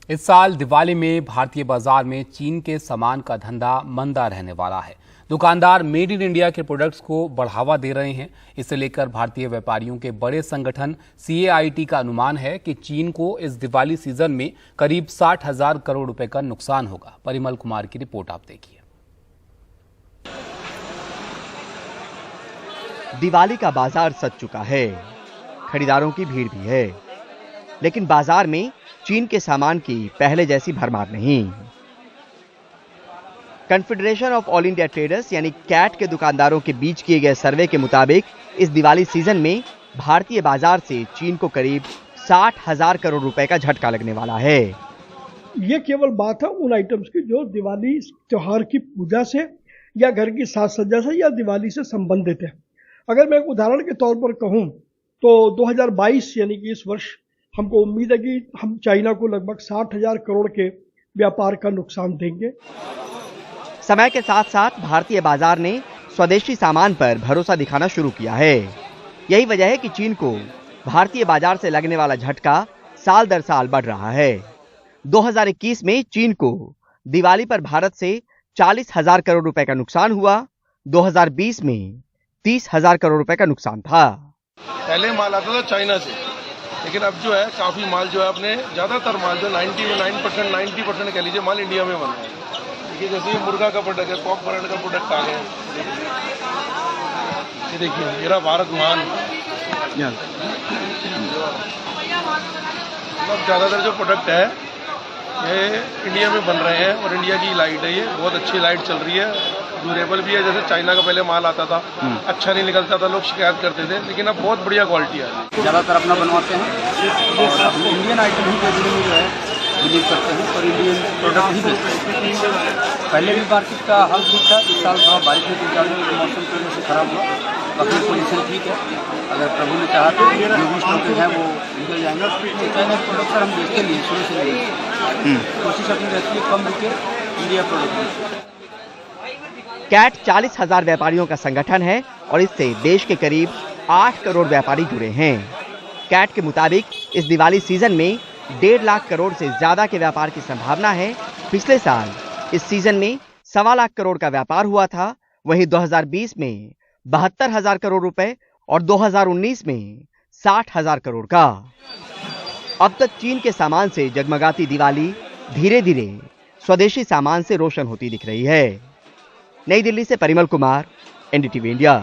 इस साल दिवाली में भारतीय बाजार में चीन के सामान का धंधा मंदा रहने वाला है। दुकानदार मेड इन इंडिया के प्रोडक्ट्स को बढ़ावा दे रहे हैं। इसे लेकर भारतीय व्यापारियों के बड़े संगठन CAIT का अनुमान है कि चीन को इस दिवाली सीजन में करीब 60,000 करोड़ रुपए का नुकसान होगा। परिमल कुमार की रिपोर्ट आप देखिए। दिवाली का बाजार सज चुका है, खरीदारों की भीड़ भी है, लेकिन बाजार में चीन के सामान की पहले जैसी भरमार नहीं। Confederation of all India traders यानी कैट के दुकानदारों के बीच किए गए सर्वे के मुताबिक इस दिवाली सीजन में भारतीय बाजार से चीन को करीब 60,000 करोड़ रुपए का झटका लगने वाला है। ये केवल बात है उन आइटम्स की जो दिवाली त्योहार की पूजा से या घर की साज सज्जा से या दिवाली से संबंधित है। अगर मैं एक उदाहरण के तौर पर कहूं तो 2022 यानी कि इस वर्ष हमको उम्मीद है कि हम चाइना को लगभग 60,000 करोड़ के व्यापार का नुकसान देंगे। समय के साथ साथ भारतीय बाजार ने स्वदेशी सामान पर भरोसा दिखाना शुरू किया है। यही वजह है कि चीन को भारतीय बाजार से लगने वाला झटका साल दर साल बढ़ रहा है। 2021 में चीन को दिवाली पर भारत से 40,000 करोड़ रुपए का नुकसान हुआ। 2020 में 30,000 करोड़ रुपए का नुकसान था। पहले माल आता था चाइना से, लेकिन अब जो है काफी माल जो है अपने ज्यादातर माल जो 90% कह लीजिए माल इंडिया में बन रहा है। देखिए जैसे ये मुर्गा का प्रोडक्ट है, पॉप ब्रांड का प्रोडक्ट आ गया। ये देखिए मेरा भारत महान, मतलब ज्यादातर जो प्रोडक्ट है ये इंडिया में बन रहे हैं और इंडिया की लाइट है। ये बहुत अच्छी लाइट चल रही है, ड्यूरेबल भी है। जैसे चाइना का पहले माल आता था, अच्छा नहीं निकलता था, लोग शिकायत करते थे, लेकिन अब बहुत बढ़िया क्वालिटी है। ज़्यादातर अपना बनवाते हैं और इंडियन आइटम ही बेचने में जो है बिलीव करते हैं और इंडियन प्रोडक्ट ही बेचते हैं। पहले भी मार्केट का हाल ठीक था, इस साल थोड़ा बारिश में मौसम की वजह से खराब हुआ, बाकी पोजीशन ठीक है। अगर प्रभु ने चाहा तो जो भी स्टॉकेज है वो निकल जाएंगे। चाइना प्रोडक्ट सर हम बेचते नहीं, शुरू से नहीं, कोशिश अपनी रहती है कम बिके, इंडिया प्रोडक्ट। कैट 40,000 व्यापारियों का संगठन है और इससे देश के करीब 8 करोड़ व्यापारी जुड़े हैं। कैट के मुताबिक इस दिवाली सीजन में 1.5 लाख करोड़ से ज्यादा के व्यापार की संभावना है। पिछले साल इस सीजन में 1.25 लाख करोड़ का व्यापार हुआ था। वहीं 2020 में 72,000 करोड़ रुपए और 2019 में 60,000 करोड़ का। अब तक चीन के सामान से जगमगाती दिवाली धीरे धीरे स्वदेशी सामान से रोशन होती दिख रही है। नई दिल्ली से Parimal Kumar, NDTV India.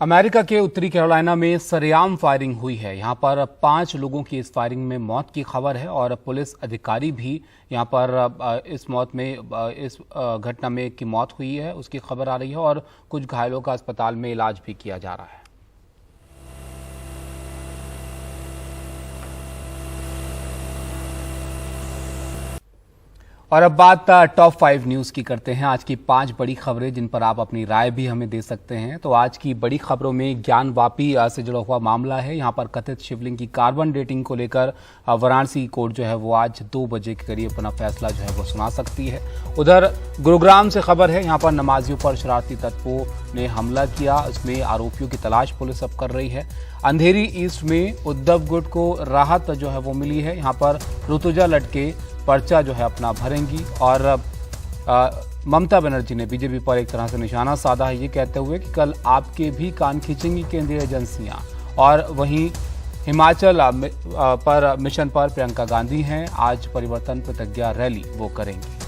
America के उत्तरी कैरोलिना में सरेआम फायरिंग हुई है। यहां पर 5 लोगों की इस फायरिंग में मौत की खबर है और पुलिस अधिकारी भी यहां पर इस घटना में की मौत हुई है उसकी खबर आ रही है और कुछ घायलों का अस्पताल में इलाज भी किया जा रहा है। और अब बात टॉप 5 न्यूज की करते हैं। आज की 5 बड़ी खबरें जिन पर आप अपनी राय भी हमें दे सकते हैं। तो आज की बड़ी खबरों में ज्ञानवापी से जुड़ा हुआ मामला है। यहां पर कथित शिवलिंग की कार्बन डेटिंग को लेकर वाराणसी कोर्ट जो है वो आज 2 बजे के करीब अपना फैसला जो है वो सुना सकती है। उधर गुरुग्राम से खबर है, यहां पर नमाजियों पर शरारती तत्वों ने हमला किया, उसमें आरोपियों की तलाश पुलिस अब कर रही है। अंधेरी ईस्ट में उद्धव गुट को राहत जो है वो मिली है। यहाँ पर ऋतुजा लटके पर्चा जो है अपना भरेंगी और ममता बनर्जी ने बीजेपी पर एक तरह से निशाना साधा है, ये कहते हुए कि कल आपके भी कान खींचेंगी केंद्रीय एजेंसियां। और वहीं हिमाचल पर मिशन पर प्रियंका गांधी हैं, आज परिवर्तन प्रतिज्ञा रैली वो करेंगी।